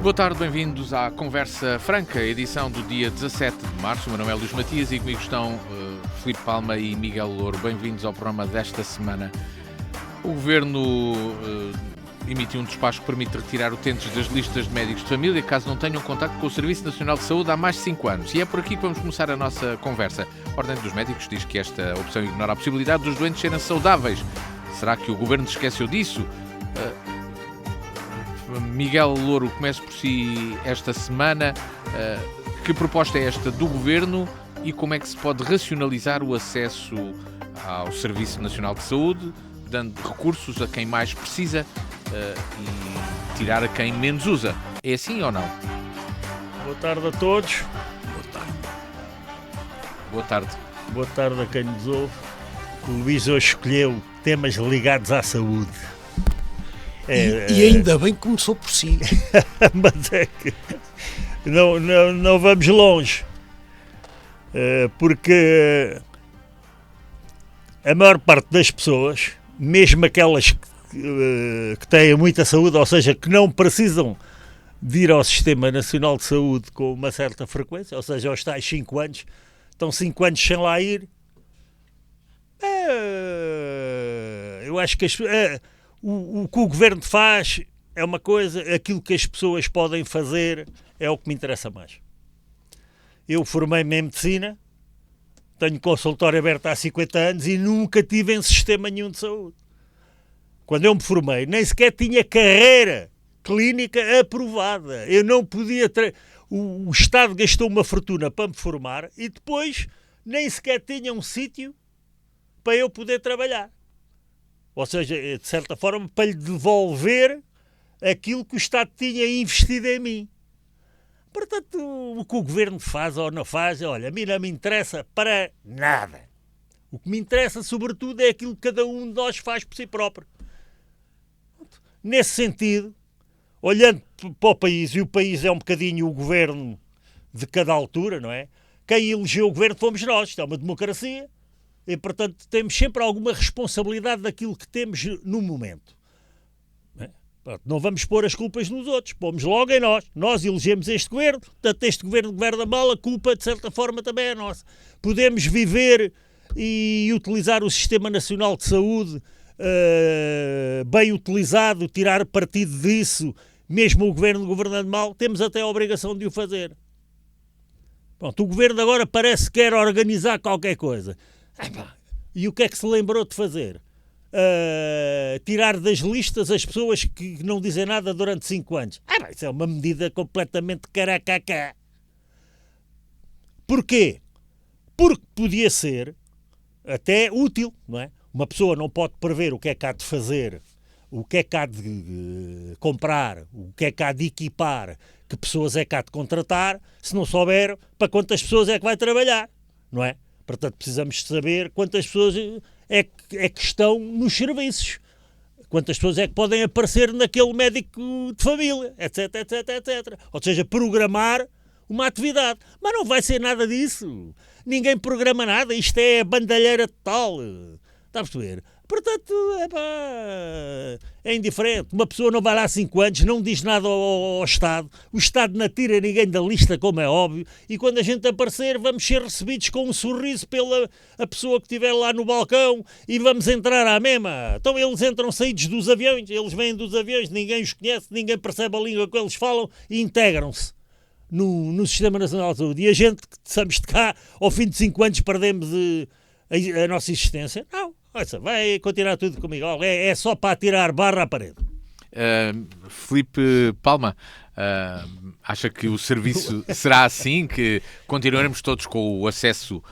Boa tarde, bem-vindos à Conversa Franca, edição do dia 17 de março. O meu nome é Luís Matias e comigo estão Filipe Palma e Miguel Louro. Bem-vindos ao programa desta semana. O Governo emitiu um despacho que permite retirar utentes das listas de médicos de família caso não tenham contacto com o Serviço Nacional de Saúde há mais de 5 anos. E é por aqui que vamos começar a nossa conversa. A Ordem dos Médicos diz que esta opção ignora a possibilidade dos doentes serem saudáveis. Será que o Governo se esqueceu disso? Miguel Louro, comece por si esta semana. Que proposta é esta do Governo e como é que se pode racionalizar o acesso ao Serviço Nacional de Saúde, dando recursos a quem mais precisa e tirar a quem menos usa? É assim ou não? Boa tarde a todos. Boa tarde. Boa tarde. Boa tarde a quem nos ouve. O Luís hoje escolheu temas ligados à saúde. E ainda bem que começou por si. Mas é que não vamos longe. Porque a maior parte das pessoas, mesmo aquelas que têm muita saúde, ou seja, que não precisam de ir ao Sistema Nacional de Saúde com uma certa frequência, ou seja, aos tais 5 anos, estão 5 anos sem lá ir. Eu acho que o que o Governo faz é uma coisa, aquilo que as pessoas podem fazer é o que me interessa mais. Eu formei-me em Medicina, tenho consultório aberto há 50 anos e nunca tive em sistema nenhum de saúde. Quando eu me formei, nem sequer tinha carreira clínica aprovada. Eu não podia... O Estado gastou uma fortuna para me formar e depois nem sequer tinha um sítio para eu poder trabalhar. Ou seja, de certa forma, para lhe devolver aquilo que o Estado tinha investido em mim. Portanto, o que o Governo faz ou não faz, olha, a mim não me interessa para nada. O que me interessa, sobretudo, é aquilo que cada um de nós faz por si próprio. Nesse sentido, olhando para o país, e o país é um bocadinho o Governo de cada altura, não é? Quem elegeu o Governo fomos nós, isto é uma democracia. E, portanto, temos sempre alguma responsabilidade daquilo que temos no momento. Não vamos pôr as culpas nos outros, pomos logo em nós. Nós elegemos este governo, portanto, este governo governa mal, a culpa, de certa forma, também é nossa. Podemos viver e utilizar o Sistema Nacional de Saúde bem utilizado, tirar partido disso, mesmo o governo governando mal, temos até a obrigação de o fazer. Pronto, o governo agora parece que quer organizar qualquer coisa. E o que é que se lembrou de fazer? Tirar das listas as pessoas que não dizem nada durante 5 anos. Isso é uma medida completamente caracacá. Porquê? Porque podia ser até útil, não é? Uma pessoa não pode prever o que é que há de fazer, o que é que há de comprar, o que é que há de equipar, que pessoas é que há de contratar, se não souber para quantas pessoas é que vai trabalhar, não é? Portanto, precisamos saber quantas pessoas é que estão nos serviços, quantas pessoas é que podem aparecer naquele médico de família, etc, etc, etc. Ou seja, programar uma atividade. Mas não vai ser nada disso. Ninguém programa nada. Isto é bandalheira total. Está a perceber? Portanto, é indiferente. Uma pessoa não vai lá há 5 anos, não diz nada ao Estado. O Estado não tira ninguém da lista, como é óbvio. E quando a gente aparecer, vamos ser recebidos com um sorriso pela a pessoa que estiver lá no balcão e vamos entrar à mesma. Então eles entram saídos dos aviões, eles vêm dos aviões, ninguém os conhece, ninguém percebe a língua que eles falam e integram-se no Sistema Nacional de Saúde. E a gente, que estamos de cá, ao fim de 5 anos, perdemos a nossa existência? Não. Vai continuar tudo comigo. É só para atirar barra à parede. Filipe Palma, acha que o serviço será assim, que continuaremos todos com o acesso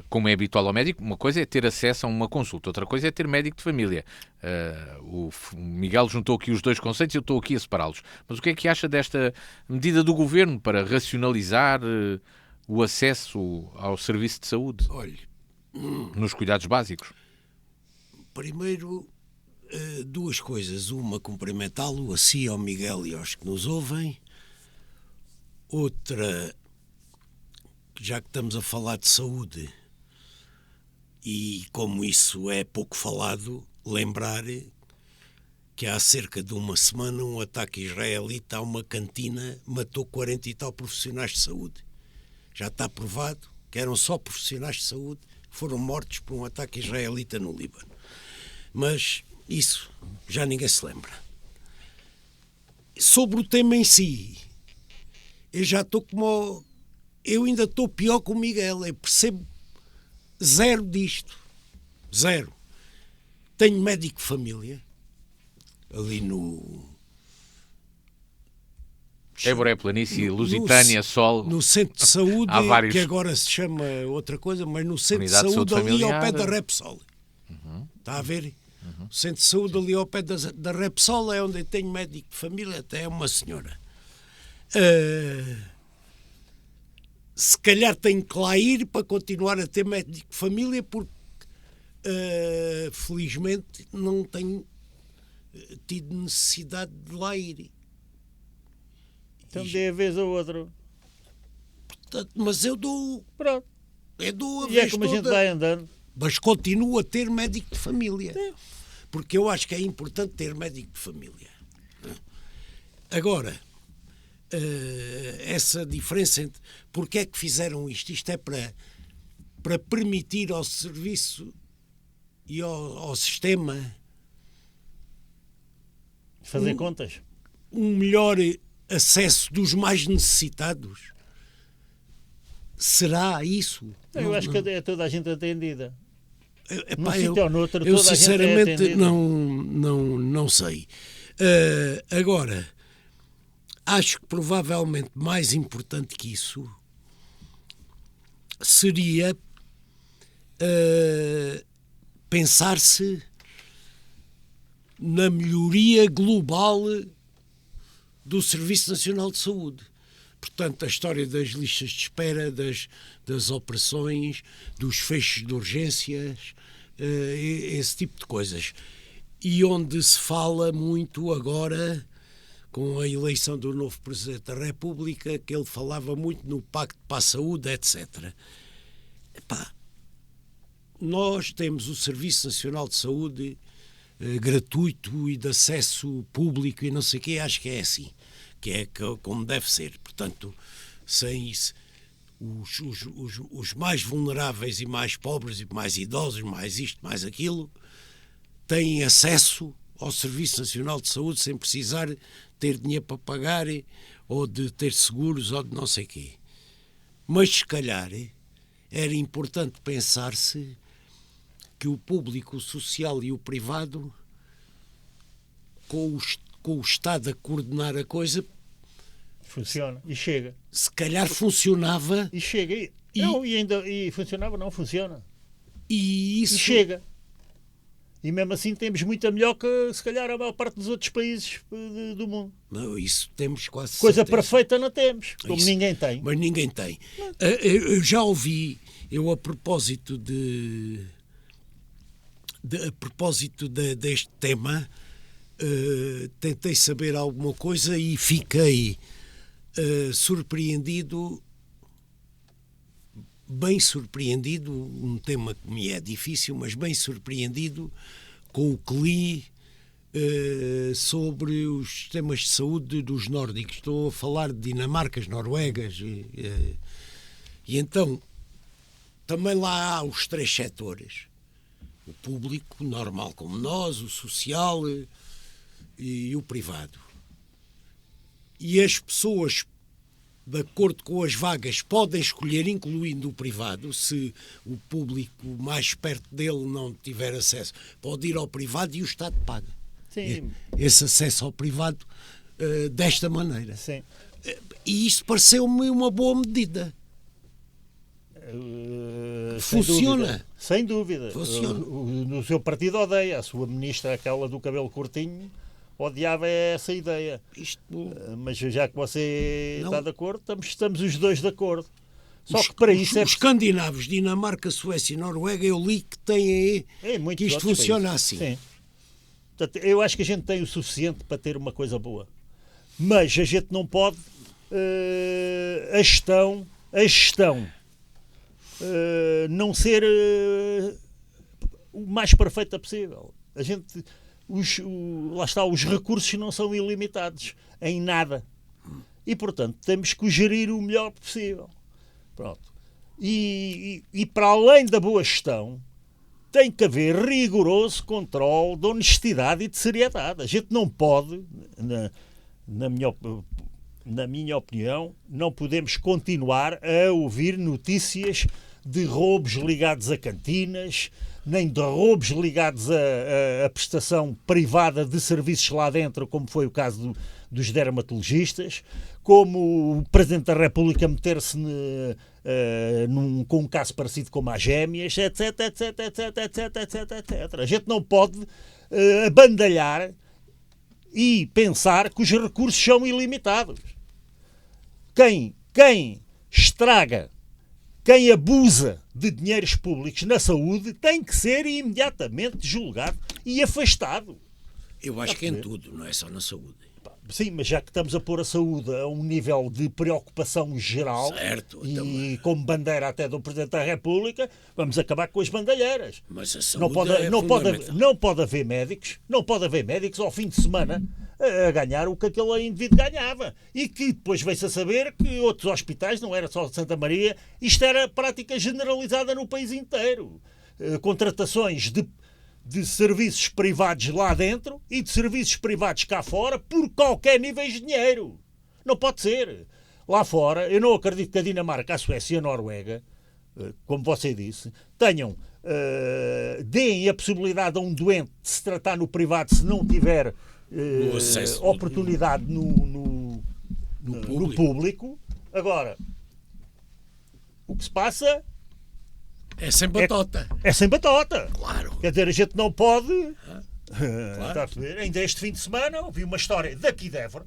como é habitual ao médico? Uma coisa é ter acesso a uma consulta, outra coisa é ter médico de família. O Miguel juntou aqui os dois conceitos e eu estou aqui a separá-los. Mas o que é que acha desta medida do Governo para racionalizar o acesso ao serviço de saúde? Olhe, nos cuidados básicos? Primeiro, 2 coisas. Uma, cumprimentá-lo, a si, ao Miguel e aos que nos ouvem. Outra, já que estamos a falar de saúde e como isso é pouco falado, lembrar que há cerca de uma semana um ataque israelita a uma cantina matou 40 e tal profissionais de saúde. Já está provado que eram só profissionais de saúde que foram mortos por um ataque israelita no Líbano. Mas isso já ninguém se lembra. Sobre o tema em si, eu já estou como... Eu ainda estou pior que o Miguel. Eu percebo zero disto. Zero. Tenho médico de família ali no... Évora, Planície, Lusitânia, Sol. No centro de saúde, Há vários... que agora se chama outra coisa, mas no centro Unidade de saúde ali familiar. ao pé da Repsol. Está a ver? O centro de saúde ali ao pé da Repsol é onde eu tenho médico de família, até é uma senhora. Se calhar tenho que lá ir para continuar a ter médico de família, porque felizmente não tenho tido necessidade de lá ir. Então dê a vez ou outro. Portanto, mas eu dou Pronto. a E vez é como a gente toda, vai andando. mas continuo a ter médico de família. Sim. Porque eu acho que é importante ter médico de família. Agora, essa diferença entre... Porque é que fizeram isto? Isto é para permitir ao serviço e ao sistema Fazer contas. um melhor acesso dos mais necessitados. Será isso? Eu acho que é toda a gente atendida. Num Epá, sítio ou noutro, eu toda a gente é sinceramente atendida. não sei. Agora, acho que provavelmente mais importante que isso seria pensar-se na melhoria global do Serviço Nacional de Saúde. Portanto, a história das listas de espera, das operações, dos fechos de urgências, esse tipo de coisas. E onde se fala muito agora, com a eleição do novo Presidente da República, que ele falava muito no Pacto para a Saúde, etc. Epá, nós temos o Serviço Nacional de Saúde gratuito e de acesso público e não sei o quê, acho que é assim, que é como deve ser. Portanto, sem isso, os mais vulneráveis e mais pobres e mais idosos, mais isto, mais aquilo, têm acesso ao Serviço Nacional de Saúde sem precisar ter dinheiro para pagar ou de ter seguros ou de não sei o quê. Mas, se calhar, era importante pensar-se que o público, o social e o privado, com o Estado a coordenar a coisa, Funciona. E chega. se calhar funcionava E chega. E funcionava, não funciona. e isso... E chega. E mesmo assim temos muito melhor que, se calhar, a maior parte dos outros países do mundo. Não, isso temos quase Coisa certeza. perfeita não temos, como Isso. ninguém tem. Mas ninguém tem. Eu já ouvi, a propósito deste tema, tentei saber alguma coisa e fiquei surpreendido, bem surpreendido, um tema que me é difícil, mas bem surpreendido com o que li sobre os sistemas de saúde dos nórdicos. Estou a falar de Dinamarcas, Noruegas e então também lá há os três setores: o público, normal como nós, o social e o privado. E as pessoas, de acordo com as vagas, podem escolher, incluindo o privado. Se o público mais perto dele não tiver acesso, pode ir ao privado e o Estado paga. Sim. Esse acesso ao privado desta maneira. Sim. E isso pareceu-me uma boa medida. Funciona. Sem dúvida. Funciona. No seu partido odeia. A sua ministra, aquela do cabelo curtinho, odiava essa ideia. Isto, Mas já que você Não. está de acordo, estamos os dois de acordo. Só que para isso os escandinavos, Dinamarca, Suécia e Noruega, eu li que têm muitos que isto outros funciona países. assim. Sim. Portanto, eu acho que a gente tem o suficiente para ter uma coisa boa. Mas a gente não pode a gestão não ser o mais perfeita possível. A gente lá está, os recursos não são ilimitados em nada. E, portanto, temos que o gerir o melhor possível. Pronto. E para além da boa gestão, tem que haver rigoroso controle de honestidade e de seriedade. A gente não pode, na minha opinião, não podemos continuar a ouvir notícias de roubos ligados a cantinas, nem de roubos ligados a prestação privada de serviços lá dentro, como foi o caso dos dermatologistas, como o Presidente da República meter-se com um caso parecido com as gêmeas, etc, etc, etc, etc, etc, etc. A gente não pode abandalhar e pensar que os recursos são ilimitados. Quem estraga, quem abusa de dinheiros públicos na saúde tem que ser imediatamente julgado e afastado. Eu acho que é em tudo, não é só na saúde. Sim, mas já que estamos a pôr a saúde a um nível de preocupação geral, certo, e também. como bandeira até do Presidente da República, vamos acabar com as bandalheiras. Mas a saúde não pode haver médicos ao fim de semana a ganhar o que aquele indivíduo ganhava. E que depois veio-se a saber que outros hospitais, não era só Santa Maria, isto era prática generalizada no país inteiro. Contratações de serviços privados lá dentro e de serviços privados cá fora por qualquer nível de dinheiro. Não pode ser. Lá fora, eu não acredito que a Dinamarca, a Suécia e a Noruega, como você disse, deem a possibilidade a um doente de se tratar no privado se não tiver oportunidade no público. Agora, o que se passa é sem batota. É sem batota. Claro. Quer dizer, a gente não pode... Claro. Está a ver? Ainda este fim de semana ouvi uma história daqui de Évora,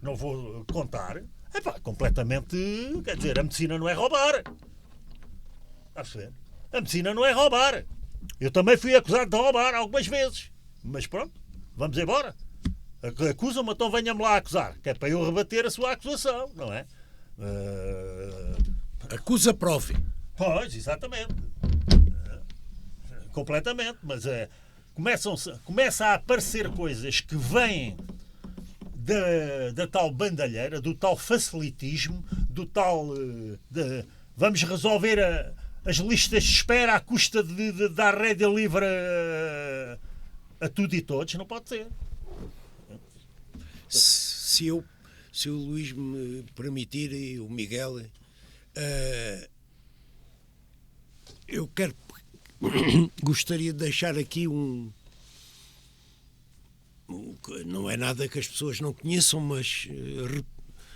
não vou contar, completamente... Quer dizer, a medicina não é roubar. Está a ver? A medicina não é roubar. Eu também fui acusado de roubar algumas vezes. Mas pronto, vamos embora. Acusam-me, então venha-me lá acusar. Que é para eu rebater a sua acusação, não é? Acusa, prove. Pois, exatamente. Completamente. Mas começa a aparecer coisas que vêm da tal bandalheira, do tal facilitismo, do tal... vamos resolver as listas de espera à custa de dar rédea livre a tudo e todos. Não pode ser. Se o Luís me permitir e o Miguel, eu gostaria de deixar aqui não é nada que as pessoas não conheçam, mas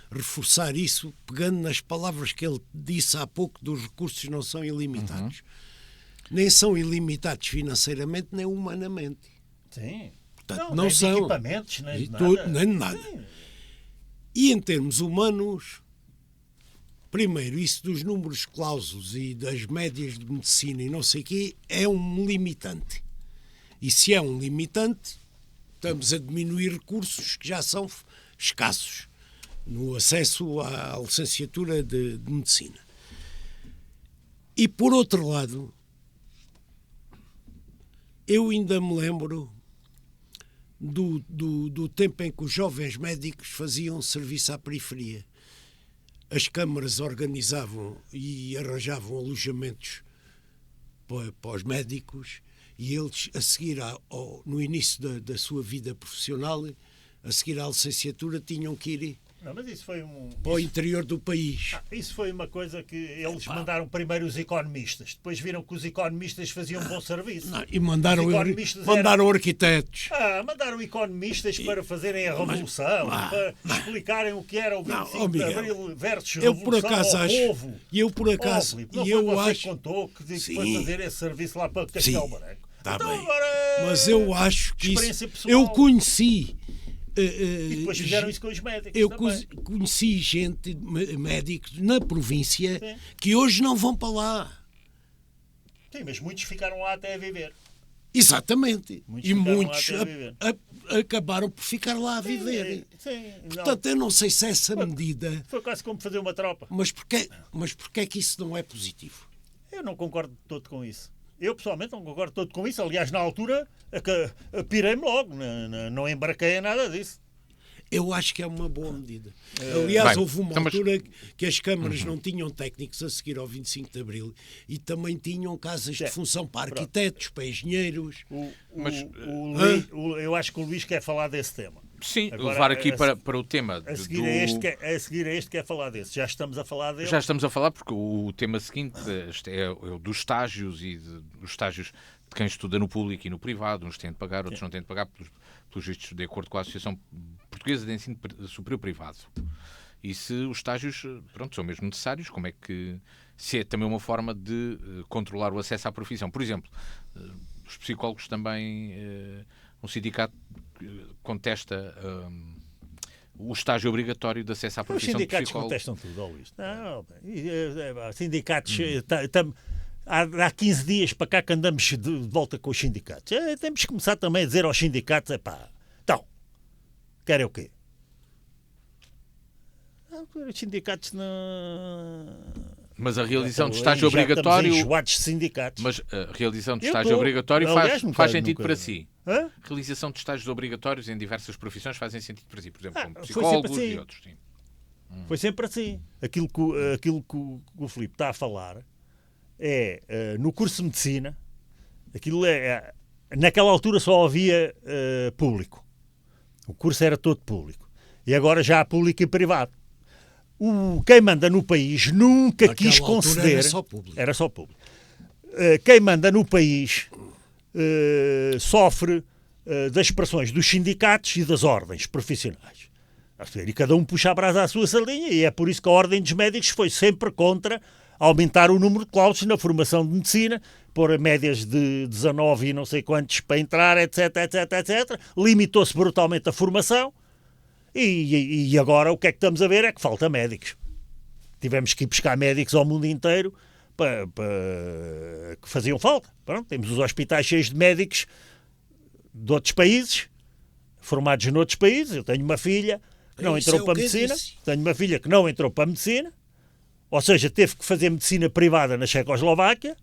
reforçar isso, pegando nas palavras que ele disse há pouco, dos recursos não são ilimitados. Nem são ilimitados financeiramente, nem humanamente. Sim. Portanto, não são equipamentos, nem nada. Sim. E em termos humanos, primeiro, isso dos números clausos e das médias de medicina e não sei o quê, é um limitante. E se é um limitante, estamos a diminuir recursos que já são escassos no acesso à licenciatura de medicina. E, por outro lado, eu ainda me lembro do tempo em que os jovens médicos faziam serviço à periferia. As câmaras organizavam e arranjavam alojamentos para os médicos e eles, a seguir no início da sua vida profissional, a seguir à licenciatura, tinham que ir Não, mas isso foi para o interior do país. Isso foi uma coisa que eles mandaram primeiro os economistas. Depois viram que os economistas faziam bom serviço. Não, e mandaram arquitetos. Mandaram economistas para fazerem a revolução, para explicarem o que era o 25 de Abril versus revolução ao povo. E eu por acaso... contou que foi fazer esse serviço lá para Castelo Branco. Está bem. Agora, mas eu acho que isso... pessoal. Eu conheci... E depois fizeram isso com os médicos. Eu conheci gente, médicos, na província, que hoje não vão para lá. Sim, mas muitos ficaram lá até a viver. Exatamente. Muitos acabaram por ficar lá a viver. Sim, portanto, eu não sei se essa medida... Foi quase como fazer uma tropa. Mas porquê é que isso não é positivo? Eu não concordo de todo com isso. Eu pessoalmente não concordo todo com isso. Aliás, na altura, pirei-me logo, não embarquei em nada disso. Eu acho que é uma boa medida. Aliás, Bem, houve uma então, mas- altura que as câmaras não tinham técnicos a seguir ao 25 de Abril e também tinham casas de função para arquitetos, para engenheiros. Eu acho que o Luís quer falar desse tema. Sim, Agora, levar aqui para o tema A seguir a este quer falar desse. Já estamos a falar dele. Já estamos a falar, porque o tema seguinte é o dos estágios e dos estágios de quem estuda no público e no privado. Uns têm de pagar, outros não têm de pagar, pelos vistos, de acordo com a Associação Portuguesa de Ensino Superior Privado. E se os estágios, pronto, são mesmo necessários, como é que... Se é também uma forma de controlar o acesso à profissão. Por exemplo, os psicólogos também... um sindicato contesta o estágio obrigatório de acesso à Os profissão de sindicatos psicólogo. contestam tudo, ó Luís. Não, sindicatos... Há 15 dias para cá que andamos de volta com os sindicatos. Temos que começar também a dizer aos sindicatos, então, querem o quê? Os sindicatos não... Mas a realização de estágio Já obrigatório... estamos enjoados de sindicatos. Mas a realização de Eu estágio estou- obrigatório aliás, faz sentido para si. Hã? Realização de estágios obrigatórios em diversas profissões fazem sentido para si. Por exemplo, como foi psicólogos sempre assim. e outros. Sim. Foi sempre assim. Aquilo que o Filipe está a falar é, no curso de medicina, naquela altura só havia público. O curso era todo público. E agora já há público e privado. Quem manda no país nunca Naquela quis altura conceder... era só público. Era só público. Quem manda no país sofre das pressões dos sindicatos e das ordens profissionais. E cada um puxa a brasa à sua sardinha, e é por isso que a Ordem dos Médicos foi sempre contra aumentar o número de claustros na formação de medicina, pôr médias de 19 e não sei quantos para entrar, etc, etc, etc. Limitou-se brutalmente a formação, e agora o que é que estamos a ver é que falta médicos. Tivemos que ir buscar médicos ao mundo inteiro que faziam falta. Pronto, temos os hospitais cheios de médicos de outros países, formados noutros países. Eu tenho uma filha que não Isso entrou é o para que eu medicina. disse. Tenho uma filha que não entrou para medicina, ou seja, teve que fazer medicina privada na Checoslováquia,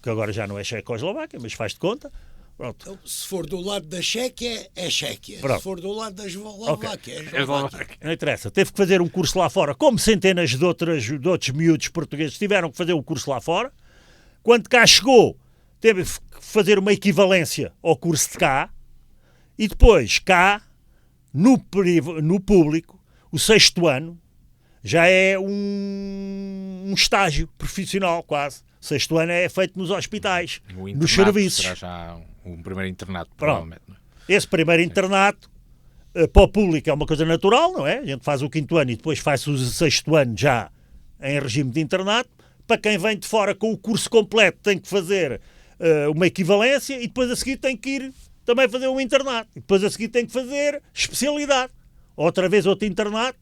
que agora já não é Checoslováquia, mas faz de conta. Pronto. Então, se for do lado da Chequia, é Chequia. Pronto. Se for do lado da Eslováquia, é É Eslováquia. Não interessa. Teve que fazer um curso lá fora, como centenas de outros miúdos portugueses tiveram que fazer um curso lá fora. Quando cá chegou, teve que fazer uma equivalência ao curso de cá. E depois, cá, no público, o 6º ano, já é um estágio profissional, quase. O 6º ano é feito nos hospitais, O nos internato serviços. será já um primeiro internato, Pronto. provavelmente. Não é? Esse primeiro internato, para o público é uma coisa natural, não é? A gente faz o 5º ano e depois faz o 6º ano já em regime de internato. Para quem vem de fora com o curso completo tem que fazer uma equivalência e depois a seguir tem que ir também fazer um internato. E depois a seguir tem que fazer especialidade. Outra vez outro internato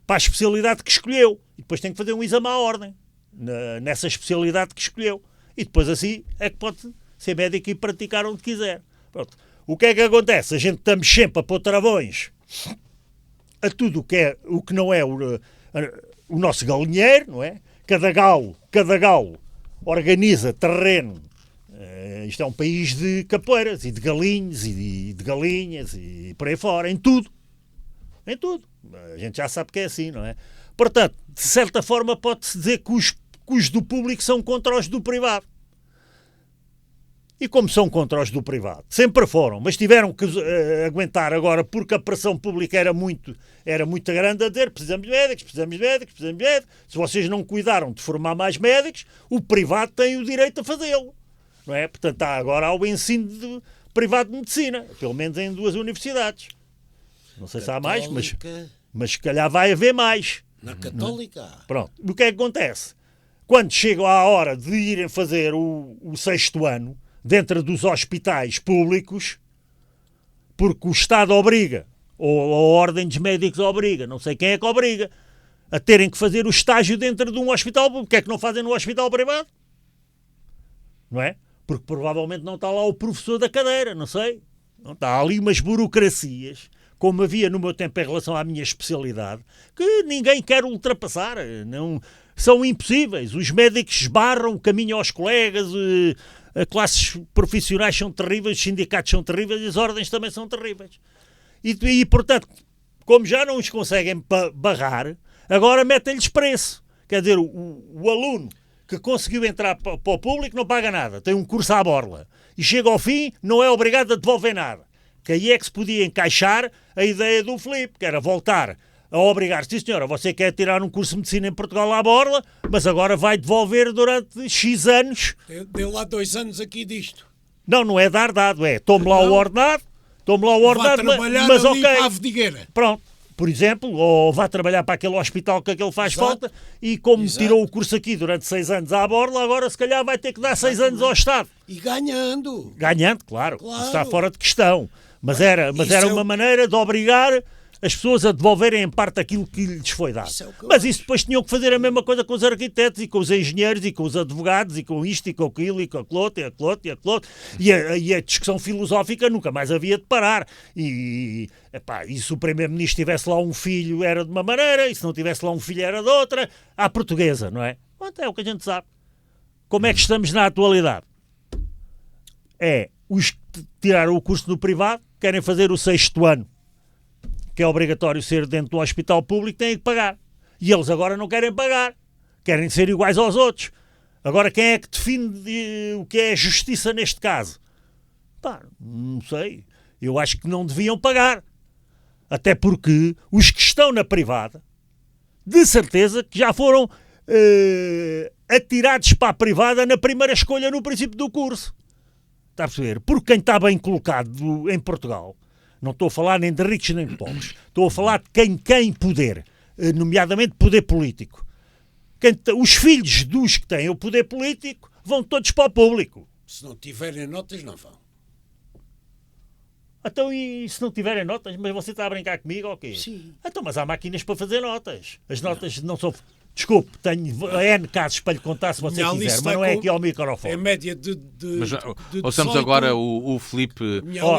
para a especialidade que escolheu. E depois tem que fazer um exame à ordem nessa especialidade que escolheu. E depois assim é que pode ser médico e praticar onde quiser. Pronto. O que é que acontece? A gente estamos sempre a pôr travões a tudo o que não é o nosso galinheiro, não é? Cada galo organiza terreno. Isto é um país de capoeiras e de galinhos e de galinhas e por aí fora, em tudo. Em tudo. A gente já sabe que é assim, não é? Portanto, de certa forma pode-se dizer que os do público são contra os do privado. E como são contra os do privado? Sempre foram, mas tiveram que aguentar agora porque a pressão pública era muito grande a dizer precisamos de médicos, precisamos de médicos, precisamos de médicos. Se vocês não cuidaram de formar mais médicos, o privado tem o direito a fazê-lo. Não é? Portanto, agora há o ensino privado de medicina, pelo menos em 2 universidades. Não sei se há mais, mas se calhar vai haver mais. Na Católica. Pronto. O que é que acontece? Quando chega à hora de irem fazer o 6º ano, dentro dos hospitais públicos, porque o Estado obriga, ou a Ordem dos Médicos obriga, não sei quem é que obriga, a terem que fazer o estágio dentro de um hospital público. O que é que não fazem no hospital privado? Não é? Porque provavelmente não está lá o professor da cadeira, não sei. Não está ali umas burocracias, como havia no meu tempo em relação à minha especialidade, que ninguém quer ultrapassar. Não, são impossíveis. Os médicos esbarram, caminham aos colegas, classes profissionais são terríveis, os sindicatos são terríveis e as ordens também são terríveis. E portanto, como já não os conseguem barrar, agora metem-lhes preço. Quer dizer, o aluno que conseguiu entrar para o público não paga nada, tem um curso à borla. E chega ao fim, não é obrigado a devolver nada. Que aí é que se podia encaixar a ideia do Filipe, que era voltar a obrigar, sim senhora, você quer tirar um curso de medicina em Portugal à borla, mas agora vai devolver durante X anos. Deu lá 2 anos aqui disto. Não é dar dado, é tome lá o ordenado, Vá trabalhar mas ali ok. para a Vedigueira. Pronto, por exemplo, ou vá trabalhar para aquele hospital que aquele faz falta, e como tirou o curso aqui durante 6 anos à borla, agora se calhar vai ter que dar 6 anos ao Estado. E ganhando. Ganhando, claro. Isso está fora de questão. Mas era uma maneira de obrigar as pessoas a devolverem em parte aquilo que lhes foi dado. Mas isso depois tinham que fazer a mesma coisa com os arquitetos e com os engenheiros e com os advogados e com isto e com aquilo e com aquilo e aquilo e aquilo. E a discussão filosófica nunca mais havia de parar. E se o primeiro-ministro tivesse lá um filho era de uma maneira, e se não tivesse lá um filho era de outra. À portuguesa, não é? É o que a gente sabe. Como é que estamos na atualidade? Os que tiraram o curso no privado querem fazer o 6º ano, que é obrigatório ser dentro do hospital público, têm que pagar. E eles agora não querem pagar. Querem ser iguais aos outros. Agora, quem é que define o que é justiça neste caso? Não sei. Eu acho que não deviam pagar. Até porque os que estão na privada, de certeza que já foram atirados para a privada na primeira escolha no princípio do curso. Está a perceber? Porque quem está bem colocado em Portugal, não estou a falar nem de ricos nem de pobres, estou a falar de quem tem poder, nomeadamente poder político. Os filhos dos que têm o poder político vão todos para o público. Se não tiverem notas, não vão. Então, e se não tiverem notas? Mas você está a brincar comigo ou quê? Sim. Então, mas há máquinas para fazer notas. As notas não são... Desculpe, tenho N casos para lhe contar se você quiser, mas não é aqui ao microfone. É média de Mas ouçamos 18, agora o Filipe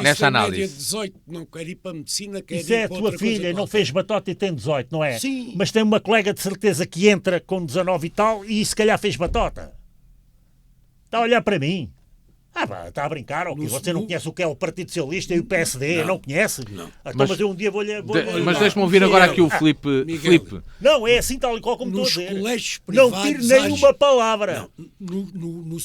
nessa análise. Média de 18, não quer ir para a medicina, quer Isso ir é a para tua outra filha, coisa não fez batota e tem 18, não é? Sim. Mas tem uma colega de certeza que entra com 19 e tal e se calhar fez batota. Está a olhar para mim. Está a brincar, ou quê? Você não conhece o que é o Partido Socialista e o PSD? Não conhece? Não. Então, mas eu um dia vou-lhe... Mas deixe-me ouvir agora aqui o Filipe. Filipe. Não, é assim tal e qual como Nos estou a dizer. colégios Não privados tire nenhuma palavra. Não,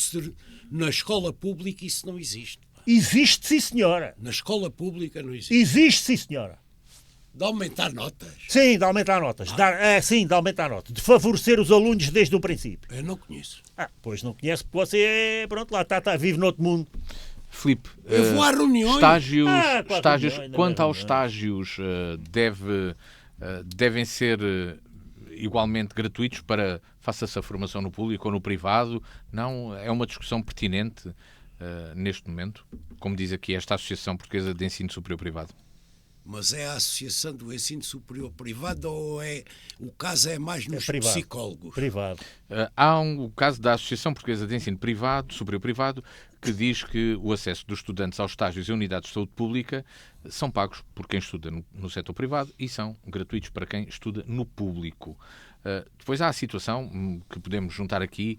na escola pública isso não existe. Existe, sim, senhora. Na escola pública não existe. Existe, sim, senhora. De aumentar notas. Sim, de aumentar notas. Sim, de aumentar notas. De favorecer os alunos desde o princípio. Eu não conheço. Pois não conhece porque você pronto, lá está, vive noutro mundo. Filipe, Eu vou a reuniões. estágios, quanto aos estágios, devem ser igualmente gratuitos para faça-se a formação no público ou no privado? Não? É uma discussão pertinente neste momento, como diz aqui esta Associação Portuguesa de Ensino Superior Privado. Mas é a Associação do Ensino Superior Privado ou o caso é mais nos psicólogos? Privado. Há o caso da Associação Portuguesa de Ensino Superior Privado, que diz que o acesso dos estudantes aos estágios e unidades de saúde pública são pagos por quem estuda no setor privado e são gratuitos para quem estuda no público. Depois há a situação que podemos juntar aqui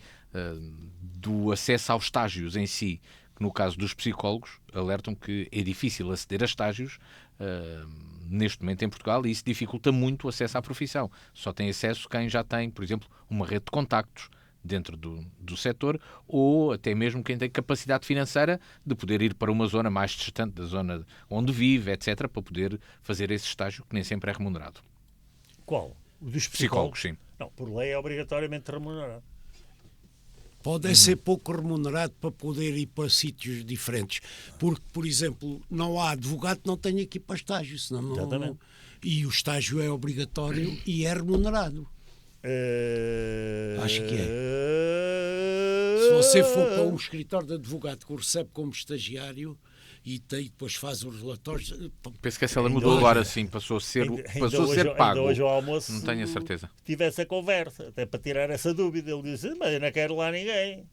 do acesso aos estágios em si, que no caso dos psicólogos alertam que é difícil aceder a estágios neste momento em Portugal e isso dificulta muito o acesso à profissão. Só tem acesso quem já tem, por exemplo, uma rede de contactos dentro do setor ou até mesmo quem tem capacidade financeira de poder ir para uma zona mais distante da zona onde vive, etc., para poder fazer esse estágio que nem sempre é remunerado. Qual? O dos psicólogos, sim. Não, por lei é obrigatoriamente remunerado. Pode ser pouco remunerado para poder ir para sítios diferentes. Porque, por exemplo, não há advogado que não tenha que ir para estágio. Senão não, e o estágio é obrigatório e é remunerado. Acho que é. Se você for para um escritório de advogado que o recebe como estagiário e depois faz os relatórios... Penso que essa ela mudou agora, sim. Passou a ser pago. Ainda hoje ao almoço não tenho a certeza. Tive essa conversa, até para tirar essa dúvida. Ele disse, mas eu não quero lá ninguém.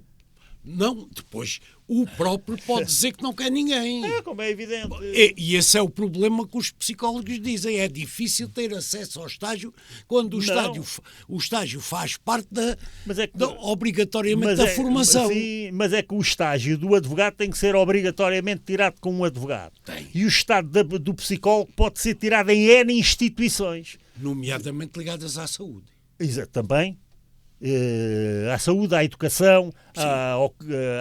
Não, depois o próprio pode dizer que não quer ninguém. Como é evidente. E esse é o problema que os psicólogos dizem. É difícil ter acesso ao estágio quando o estágio faz parte obrigatoriamente da formação. Sim, mas é que o estágio do advogado tem que ser obrigatoriamente tirado com um advogado. Tem. E o estágio do psicólogo pode ser tirado em N instituições. Nomeadamente ligadas à saúde. Exato, também. À saúde, à educação,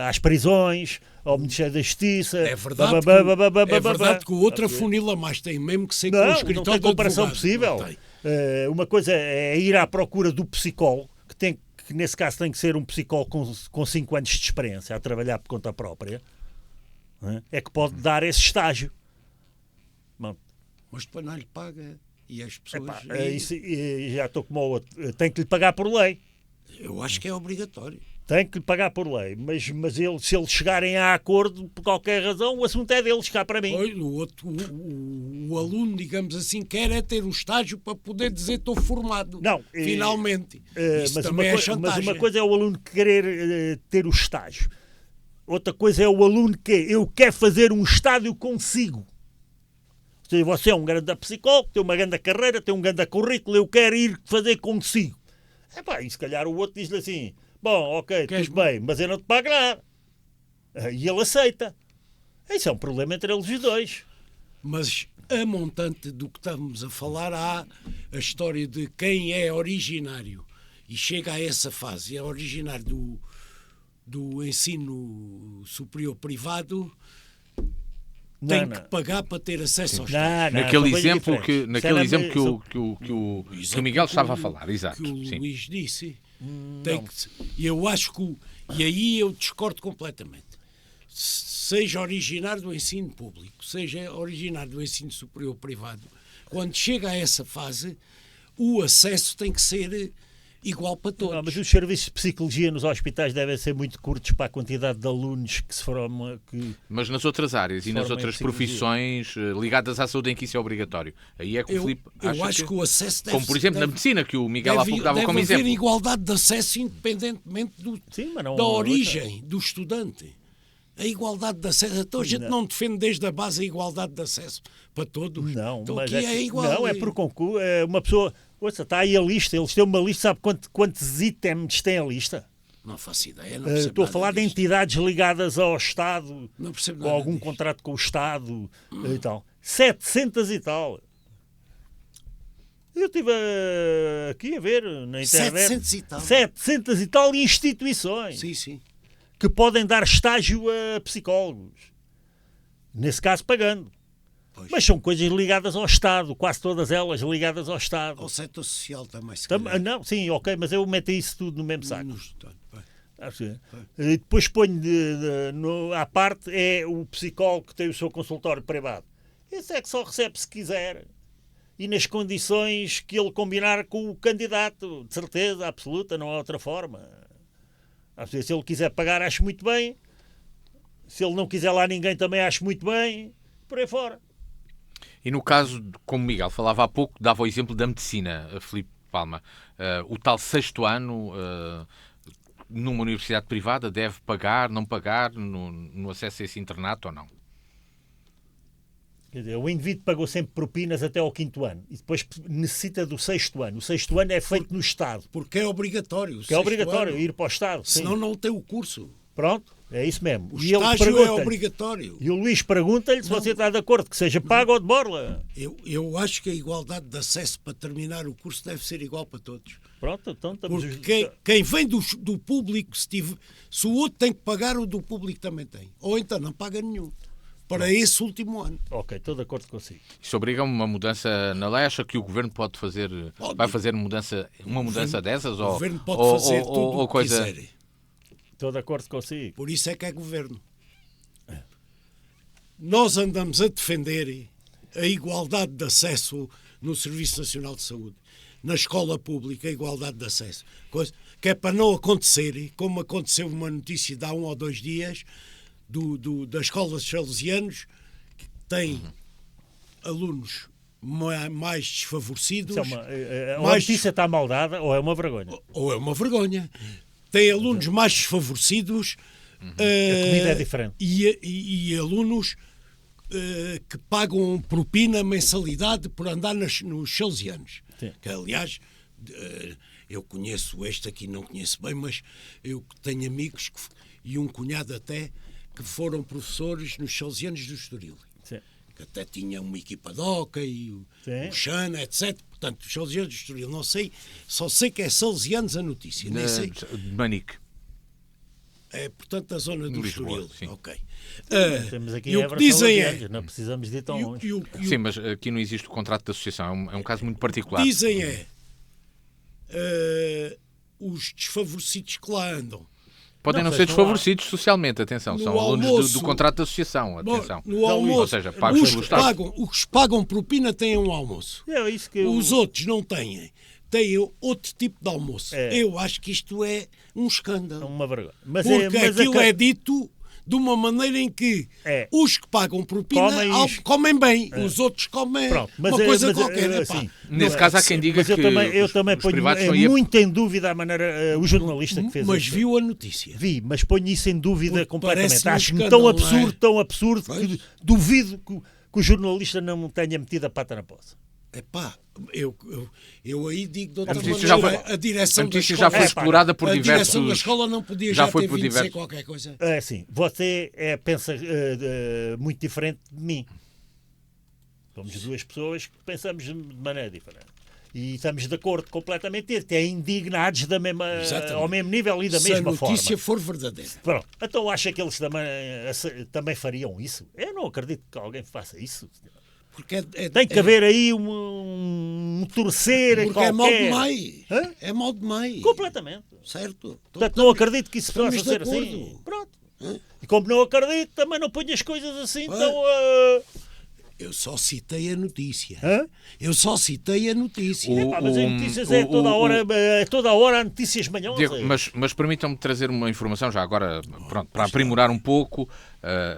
às prisões, ao Ministério da Justiça. É verdade, que o outro afunila mais, tem mesmo que ser com o escritório. Não tem comparação possível. Uma coisa é ir à procura do psicólogo, que nesse caso tem que ser um psicólogo com 5 anos de experiência a trabalhar por conta própria, é que pode dar esse estágio. Bom. Mas depois não lhe paga. E as pessoas... já estou como o outro. Tem que lhe pagar por lei. Eu acho que é obrigatório. Tem que lhe pagar por lei, mas se eles chegarem a acordo por qualquer razão, o assunto é deles, cá para mim. O aluno, digamos assim, quer é ter o estágio para poder dizer estou formado. Não, finalmente. Isso mas também é chantagem. Mas uma coisa é o aluno querer ter o estágio. Outra coisa é o aluno que eu quero fazer um estágio consigo. Ou seja, você é um grande psicólogo, tem uma grande carreira, tem um grande currículo, eu quero ir fazer consigo. E se calhar o outro diz-lhe assim, bom, ok, tudo bem, mas eu não te pago nada. E ele aceita. Isso é um problema entre eles os dois. Mas a montante do que estamos a falar, há a história de quem é originário e chega a essa fase, é originário do ensino superior privado, tem que pagar para ter acesso aos estágios. Naquele exemplo que o Miguel estava a falar, exato. Que o Luís disse. Eu acho que... E aí eu discordo completamente. Seja originário do ensino público, seja originário do ensino superior privado, quando chega a essa fase, o acesso tem que ser igual para todos. Mas os serviços de psicologia nos hospitais devem ser muito curtos para a quantidade de alunos que se formam. Mas nas outras áreas e nas outras profissões ligadas à saúde em que isso é obrigatório, aí é que o Filipe acha eu acho que o acesso deve... Como, por exemplo, na medicina, que o Miguel há pouco dava como exemplo. Deve haver igualdade de acesso independentemente da origem do estudante. A igualdade de acesso. Então a gente não defende desde a base a igualdade de acesso para todos. Não, então, mas aqui é igual. Não, é por concurso. Uma pessoa... Está aí a lista, eles têm uma lista, sabe quantos itens tem a lista? Não faço ideia, não percebo. Estou a falar de entidades ligadas ao Estado, não percebo ou algum contrato com o Estado e tal. 700 e tal. Eu estive aqui a ver na internet. 700 e tal. 700 e tal instituições. Sim. Que podem dar estágio a psicólogos. Nesse caso, pagando. Pois. Mas são coisas ligadas ao Estado, quase todas elas ligadas ao Estado. Ao setor social também, se não, sim, ok, mas eu meto isso tudo no mesmo saco. Pois. E depois ponho à parte o psicólogo que tem o seu consultório privado. Esse é que só recebe se quiser. E nas condições que ele combinar com o candidato, de certeza absoluta, não há outra forma. Se ele quiser pagar, acho muito bem. Se ele não quiser lá ninguém, também acho muito bem. Por aí fora. E no caso, como Miguel falava há pouco, dava o exemplo da medicina, Filipe Palma. O tal 6º ano, numa universidade privada, deve pagar, não pagar, no acesso a esse internato ou não? Quer dizer, o indivíduo pagou sempre propinas até ao 5º ano e depois necessita do 6º ano. O 6º ano é feito no Estado. Porque é obrigatório. É obrigatório ir para o Estado. Senão não tem o curso. Pronto, é isso mesmo. O estágio é obrigatório. E o Luís pergunta-lhe se você está de acordo que seja pago ou de borla. Eu acho que a igualdade de acesso para terminar o curso deve ser igual para todos. Pronto, então estamos... Porque quem vem do público, se o outro tem que pagar, o do público também tem. Ou então não paga nenhum. Para esse último ano. Ok, estou de acordo consigo. Isso obriga uma mudança na lei? Acha que o Governo pode fazer... Vai fazer uma mudança dessas? O Governo pode fazer tudo o que quiser. Estou de acordo consigo. Por isso é que é Governo. Nós andamos a defender a igualdade de acesso no Serviço Nacional de Saúde. Na escola pública, a igualdade de acesso. Coisa que é para não acontecer, como aconteceu uma notícia de há 1 ou 2 dias, da escola de salesianos, que tem alunos mais desfavorecidos. A notícia está mal dada ou é uma vergonha? Ou é uma vergonha. Tem alunos mais desfavorecidos, A comida é diferente. E alunos que pagam propina, mensalidade por andar nos salesianos. Que, aliás, eu conheço este aqui, não conheço bem, mas eu tenho amigos e um cunhado até que foram professores nos salesianos do Estoril. Sim. Que até tinham uma equipa de hóquei, o Xana, etc. Portanto, os salesianos do Estoril, não sei, só sei que é salesianos a notícia. Nem sei. De Manique. É, portanto, da zona do Lisboa, Estoril. sim. Ok. Temos aqui E o Évora que dizem salesianos, não precisamos de ir tão longe. Sim, mas aqui não existe o contrato de associação, é um caso muito particular. Dizem os desfavorecidos que lá andam. Podem não ser desfavorecidos socialmente, atenção, são alunos do contrato de associação, atenção. No almoço, ou seja, pagos pelo Estado. os que pagam propina têm um almoço. É isso que Os outros não têm. Têm outro tipo de almoço. É. Eu acho que isto é um escândalo. é uma vergonha. Mas Porque aquilo é dito de uma maneira em que os que pagam propina comem bem, os outros comem uma coisa qualquer. Assim, nesse caso há quem diga que eu também ponho muito em dúvida a maneira, o jornalista que fez mas isso. Viu a notícia. Vi, mas ponho isso em dúvida completamente. Acho tão absurdo que duvido que o jornalista não me tenha metido a pata na poça. Epá, eu aí digo de outra maneira, a direção da escola já foi explorada por a diversos... direção da escola não podia já ter vindo dizer qualquer coisa. É assim, você pensa muito diferente de mim. Somos duas pessoas que pensamos de maneira diferente. E estamos de acordo completamente, até indignados ao mesmo nível e da mesma forma. Se a notícia for verdadeira. Pronto, então acha que eles também fariam isso? Eu não acredito que alguém faça isso. Porque tem que haver aí um torcer porque qualquer. É mal demais. É mal demais. Completamente. Certo. Portanto, não acredito que isso possa ser assim. Pronto. E como não acredito, também não ponho as coisas assim tão... Eu só citei a notícia. Eu só citei a notícia. Mas as notícias toda a hora há notícias manhãs. Diego, mas permitam-me trazer uma informação já agora, pronto, para aprimorar um pouco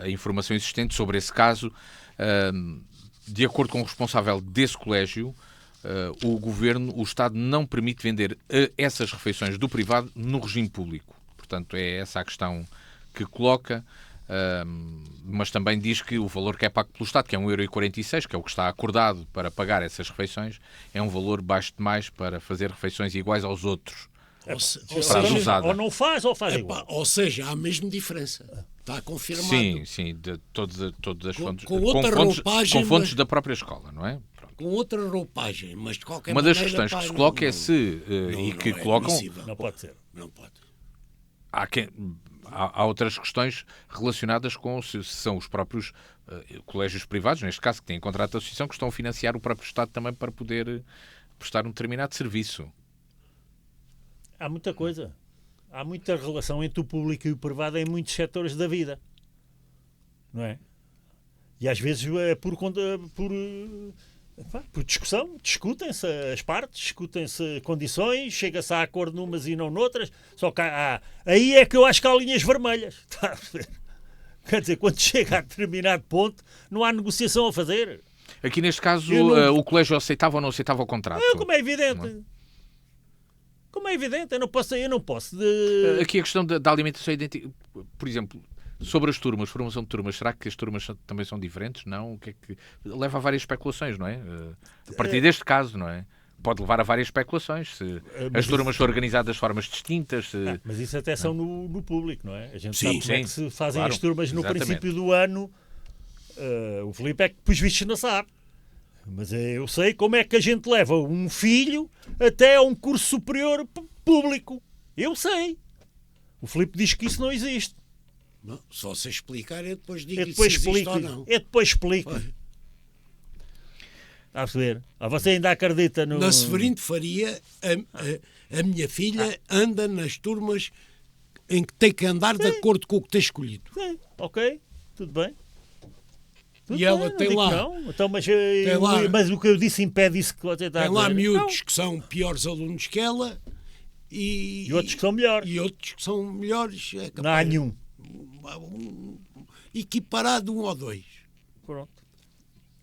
a informação existente sobre esse caso. De acordo com o responsável desse colégio, o Estado não permite vender essas refeições do privado no regime público. Portanto, é essa a questão que coloca, mas também diz que o valor que é pago pelo Estado, que é 1,46€, que é o que está acordado para pagar essas refeições, é um valor baixo demais para fazer refeições iguais aos outros. Ou não faz ou faz igual. Ou seja, há a mesma diferença. Está confirmado. Sim, de todas as fontes. Com outra roupagem. Com fontes da própria escola, não é? Pronto. Com outra roupagem, mas de qualquer Uma maneira... das questões que se coloca é se... colocam... Não pode ser. Não pode. Há outras questões relacionadas com se são os próprios colégios privados, neste caso, que têm contrato de associação, que estão a financiar o próprio Estado também para poder prestar um determinado serviço. Há muita coisa. Há muita relação entre o público e o privado em muitos setores da vida. Não é? E às vezes é por discussão, discutem-se as partes, discutem-se condições, chega-se a acordo numas e não noutras, só que aí é que eu acho que há linhas vermelhas. Está a ver? Quer dizer, quando chega a determinado ponto, não há negociação a fazer. Aqui neste caso, o colégio aceitava ou não aceitava o contrato? Como é evidente. Como é evidente, eu não posso Aqui a questão da alimentação idêntica, por exemplo, sobre as turmas, formação de turmas, será que as turmas também são diferentes? Não? O que é que... Leva a várias especulações, não é? A partir deste caso, não é? Pode levar a várias especulações, se as turmas são organizadas de formas distintas. Mas isso até são no público, não é? A gente sabe como é que se fazem claro, as turmas no exatamente. princípio do ano. O Filipe é que, pelos vistos, não sabe. Mas eu sei como é que a gente leva um filho até a um curso superior público. Eu sei. O Filipe diz que isso não existe. Não, só se explicar, eu depois digo se existe ou não. Eu depois explico. Está a perceber? Você ainda acredita no... Na Severino de Faria, a minha filha anda nas turmas em que tem que andar de acordo com o que tem escolhido. Sim, ok, tudo bem. E ela tem lá. Não. Então, mas o que eu disse impede isso que você está a dizer. Tem lá miúdos que são piores alunos que ela e outros que são melhores. E outros que são melhores. Não há nenhum. Equiparado 1 ou 2. Pronto.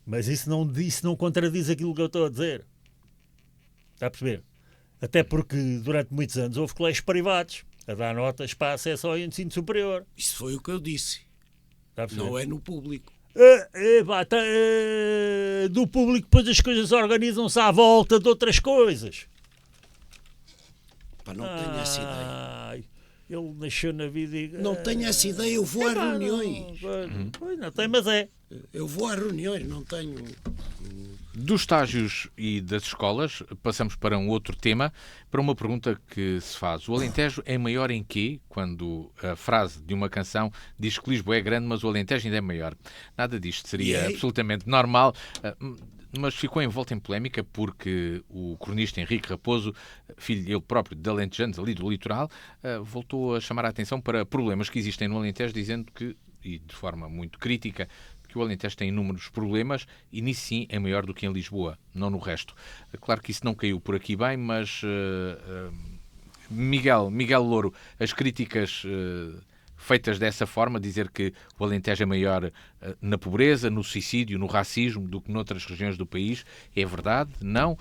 Mas isso não contradiz aquilo que eu estou a dizer. Está a perceber? Até porque durante muitos anos houve colégios privados a dar notas para acesso ao ensino superior. Isso foi o que eu disse. Está a perceber? Não é no público. Do público, depois as coisas organizam-se à volta de outras coisas. Pá, não tenho essa ideia. Ele nasceu na vida e... Não tenho essa ideia, eu vou às reuniões. Não tem, mas é. Eu vou às reuniões, não tenho... Dos estágios e das escolas, passamos para um outro tema, para uma pergunta que se faz. O Alentejo é maior em quê? Quando a frase de uma canção diz que Lisboa é grande, mas o Alentejo ainda é maior. Nada disto seria absolutamente normal, mas ficou envolto em polémica porque o cronista Henrique Raposo, filho ele próprio de alentejanos ali do litoral, voltou a chamar a atenção para problemas que existem no Alentejo, dizendo que, e de forma muito crítica, que o Alentejo tem inúmeros problemas e nisso sim é maior do que em Lisboa, não no resto. Claro que isso não caiu por aqui bem, mas Miguel Louro, as críticas feitas dessa forma, dizer que o Alentejo é maior na pobreza, no suicídio, no racismo do que noutras regiões do país, é verdade? Não.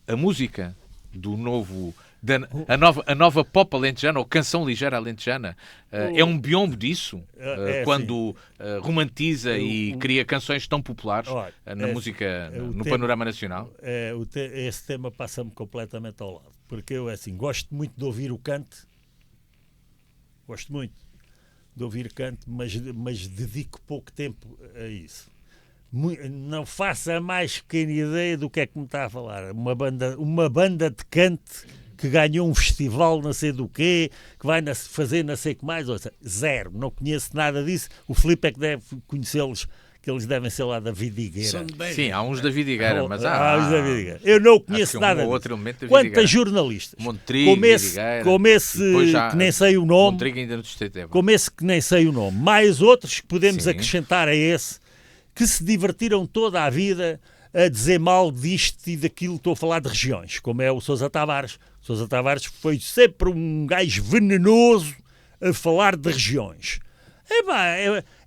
A música do novo... A nova pop alentejana ou canção ligeira alentejana é um biombo disso, quando romantiza e cria canções tão populares na música, no panorama nacional. Esse tema passa-me completamente ao lado, porque eu gosto muito de ouvir o canto, gosto muito de ouvir canto, mas dedico pouco tempo a isso. Não faço a mais pequena ideia do que é que me está a falar. Uma banda de canto que ganhou um festival não sei do quê, que vai fazer não sei o que mais, ou seja, zero, não conheço nada disso. O Filipe é que deve conhecê-los, que eles devem ser lá da Vidigueira. Sim, há uns da Vidigueira, mas há uns da Vidigueira. Eu não conheço nada disso. Quantas jornalistas? Montrigo, como esse que nem sei o nome, ainda no Distrito, como esse que nem sei o nome, mais outros que podemos acrescentar a esse, que se divertiram toda a vida a dizer mal disto e daquilo. Estou a falar de regiões, como é o Sousa Tavares. Sousa Tavares foi sempre um gajo venenoso a falar de regiões.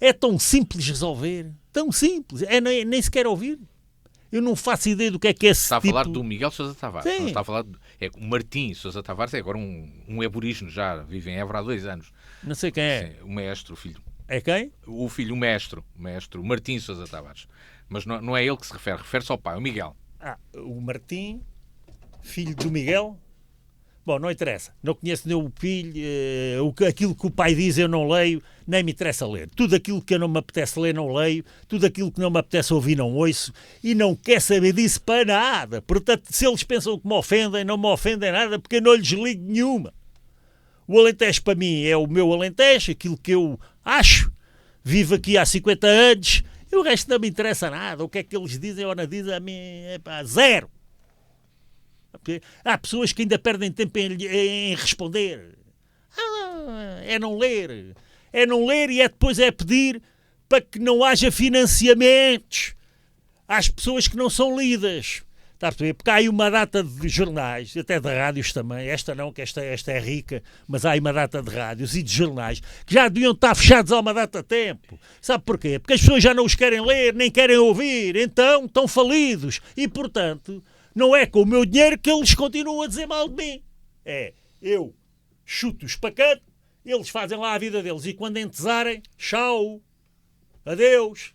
É tão simples resolver, tão simples, nem sequer ouvir. Eu não faço ideia do que é esse Está a tipo... falar do Miguel Sousa Tavares, Sim. não está a falar o Martim Sousa Tavares é agora um aborígeno, já vive em Évora há 2 anos. Não sei quem é. Sim, o mestre, o filho. É quem? O filho, o mestre Martim Sousa Tavares. Mas não é ele que se refere-se ao pai, o Miguel. O Martim, filho do Miguel. Bom, não interessa. Não conheço nem o filho. Aquilo que o pai diz eu não leio, nem me interessa ler. Tudo aquilo que eu não me apetece ler não leio. Tudo aquilo que não me apetece ouvir não ouço. E não quer saber disso para nada. Portanto, se eles pensam que me ofendem, não me ofendem nada, porque eu não lhes ligo nenhuma. O Alentejo para mim é o meu Alentejo, aquilo que eu acho. Vivo aqui há 50 anos e o resto não me interessa nada. O que é que eles dizem ou não dizem a mim é zero. Há pessoas que ainda perdem tempo em responder. É não ler. É não ler e depois pedir para que não haja financiamentos às pessoas que não são lidas. Está a perceber? Porque há aí uma data de jornais, até de rádios também, esta não, que esta é rica, mas há aí uma data de rádios e de jornais que já deviam estar fechados há uma data de tempo. Sabe porquê? Porque as pessoas já não os querem ler, nem querem ouvir, então estão falidos. E, portanto, não é com o meu dinheiro que eles continuam a dizer mal de mim. Eu chuto-os para canto, eles fazem lá a vida deles e quando entesarem, tchau, adeus.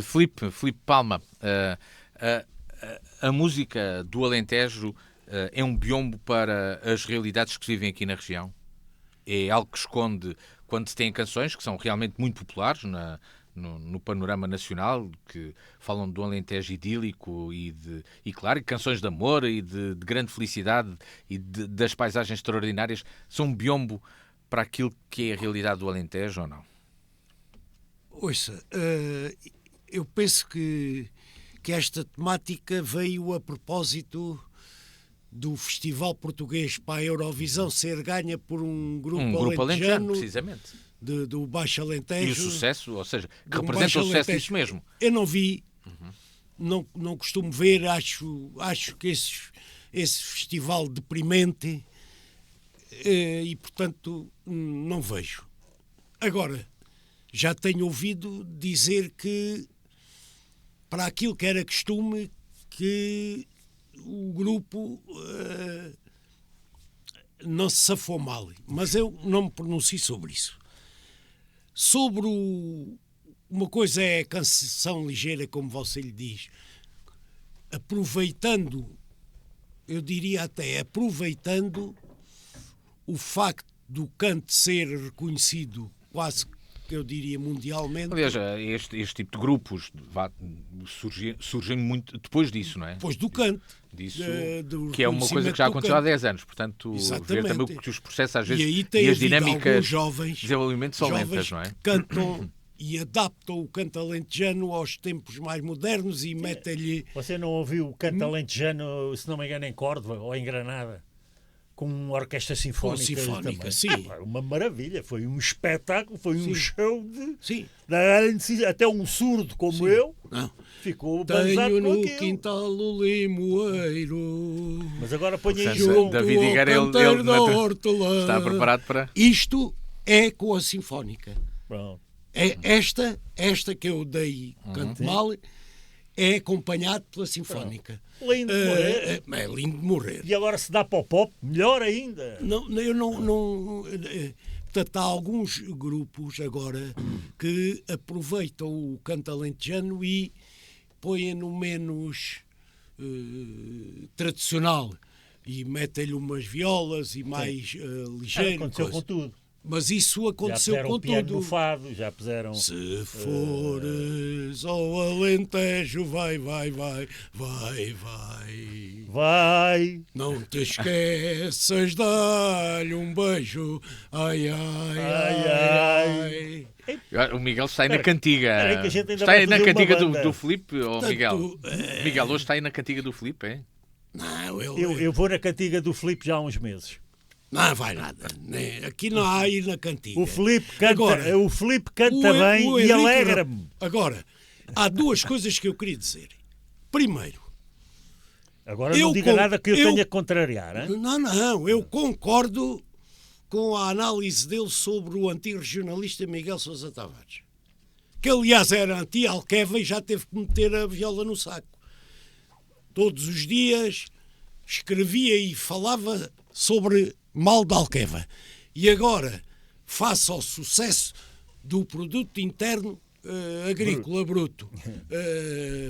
Filipe Palma, a música do Alentejo é um biombo para as realidades que se vivem aqui na região? É algo que esconde quando se tem canções que são realmente muito populares no panorama nacional, que falam do Alentejo idílico e claro, canções de amor e de grande felicidade e das paisagens extraordinárias, são um biombo para aquilo que é a realidade do Alentejo ou não? Ouça, eu penso que esta temática veio a propósito do Festival Português para a Eurovisão ser ganha por um grupo alentejano, precisamente. Do Baixo Alentejo. E o sucesso, ou seja, que representa o sucesso disso mesmo. Eu não vi, não costumo ver, acho que esse festival deprimente e, portanto, não vejo. Agora, já tenho ouvido dizer que, para aquilo que era costume, que o grupo não se safou mal, mas eu não me pronuncio sobre isso. Sobre uma coisa é a canção ligeira, como você lhe diz, aproveitando, eu diria até aproveitando o facto do canto ser reconhecido quase que eu diria mundialmente. Aliás, este tipo de grupos surgem muito depois disso, não é? Depois do canto. Disso, que é uma coisa que já aconteceu há 10 anos. Portanto, ver também que os processos às vezes e as dinâmicas de desenvolvimento são lentas, não é? Que cantam e adaptam o canto alentejano aos tempos mais modernos e metem-lhe... Você não ouviu o canto alentejano, se não me engano, em Córdoba ou em Granada? Com uma orquestra sinfónica também. Sim. Uma maravilha, foi um espetáculo, foi um show de... Sim. Até um surdo como eu ficou Tenho no quintal o limoeiro. Mas agora põe aí João David Higuera, ele está preparado para... Isto é com a sinfónica. Pronto. É esta que eu dei canto mal, é acompanhado pela sinfónica. Lindo de morrer. É lindo de morrer. E agora se dá para o pop, melhor ainda. Eu não. Portanto, há alguns grupos agora que aproveitam o canto alentejano e põem-no menos tradicional e metem-lhe umas violas e mais ligeiro. Aconteceu com tudo. Mas isso aconteceu com tudo. No fado, já puseram... Se fores ao Alentejo, vai. Vai. Não te esqueças, dá-lhe um beijo. Ai. O Miguel está aí na cantiga. Está aí na cantiga do Filipe, Miguel? Miguel, hoje está aí na cantiga do Filipe, é? Não, eu vou na cantiga do Filipe já há uns meses. Não vai nada. Aqui não há ir na cantiga. O Filipe canta bem e alegra-me. Agora, há duas coisas que eu queria dizer. Primeiro, agora não diga nada que eu tenha que contrariar. Hein? Não, eu concordo com a análise dele sobre o antirregionalista Miguel Sousa Tavares. Que, aliás, era anti-Alqueva e já teve que meter a viola no saco. Todos os dias escrevia e falava sobre mal de Alqueva. E agora, face ao sucesso do produto interno agrícola bruto,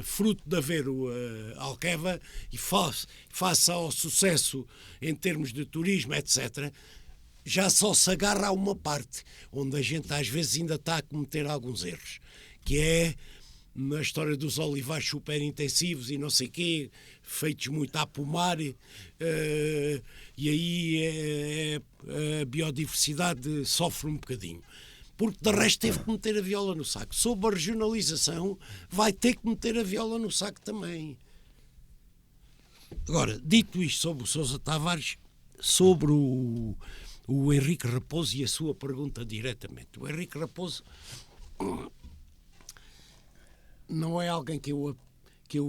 fruto de haver o Alqueva, e face ao sucesso em termos de turismo, etc., já só se agarra a uma parte, onde a gente às vezes ainda está a cometer alguns erros, que é na história dos olivais super intensivos e não sei quê, feitos muito a pomar, e aí a biodiversidade sofre um bocadinho. Porque de resto teve que meter a viola no saco. Sobre a regionalização, vai ter que meter a viola no saco também. Agora, dito isto sobre o Sousa Tavares, sobre o Henrique Raposo e a sua pergunta diretamente. O Henrique Raposo não é alguém que eu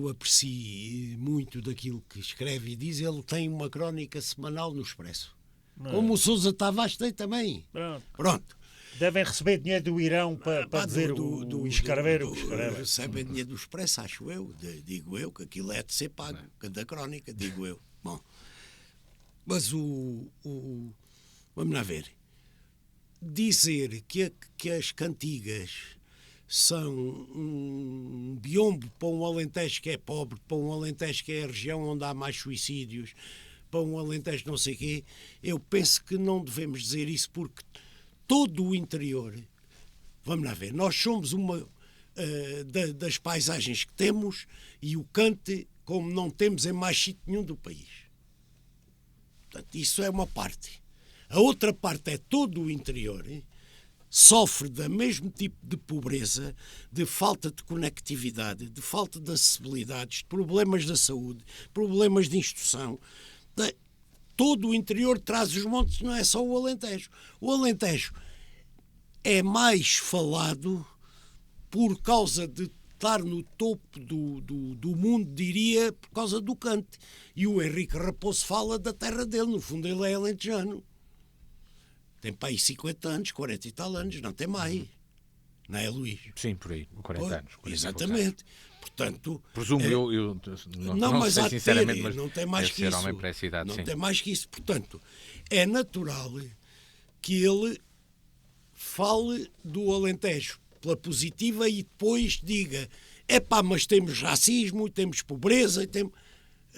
aprecie muito daquilo que escreve e diz. Ele tem uma crónica semanal no Expresso. Como o Sousa Tavares tem também. Pronto. Devem receber dinheiro do Irão para dizer escrever o que escreve. Recebem dinheiro do Expresso, acho eu. Digo eu que aquilo é de ser pago. Cada crónica, digo eu. Bom, mas vamos lá ver. Dizer que as cantigas são um biombo para um Alentejo que é pobre, para um Alentejo que é a região onde há mais suicídios, para um Alentejo não sei quê, eu penso que não devemos dizer isso, porque todo o interior, vamos lá ver, nós somos uma das paisagens que temos, e o cante como não temos em mais sítio nenhum do país. Portanto, isso é uma parte. A outra parte é todo o interior sofre do mesmo tipo de pobreza, de falta de conectividade, de falta de acessibilidades, de problemas da saúde, problemas de instrução. Todo o interior traz os montes, não é só o Alentejo. O Alentejo é mais falado por causa de estar no topo do mundo, diria, por causa do cante. E o Henrique Raposo fala da terra dele, no fundo ele é alentejano. Tem para aí 50 anos, 40 e tal anos, não tem mais. não é, Luís? Sim, por aí, 40 anos. 40 exatamente. Portanto, presumo, eu não mas sei sinceramente, mas não tem mais deve que ser isso. homem para essa idade, não sim. tem mais que isso. Portanto, é natural que ele fale do Alentejo pela positiva e depois diga: mas temos racismo, temos pobreza,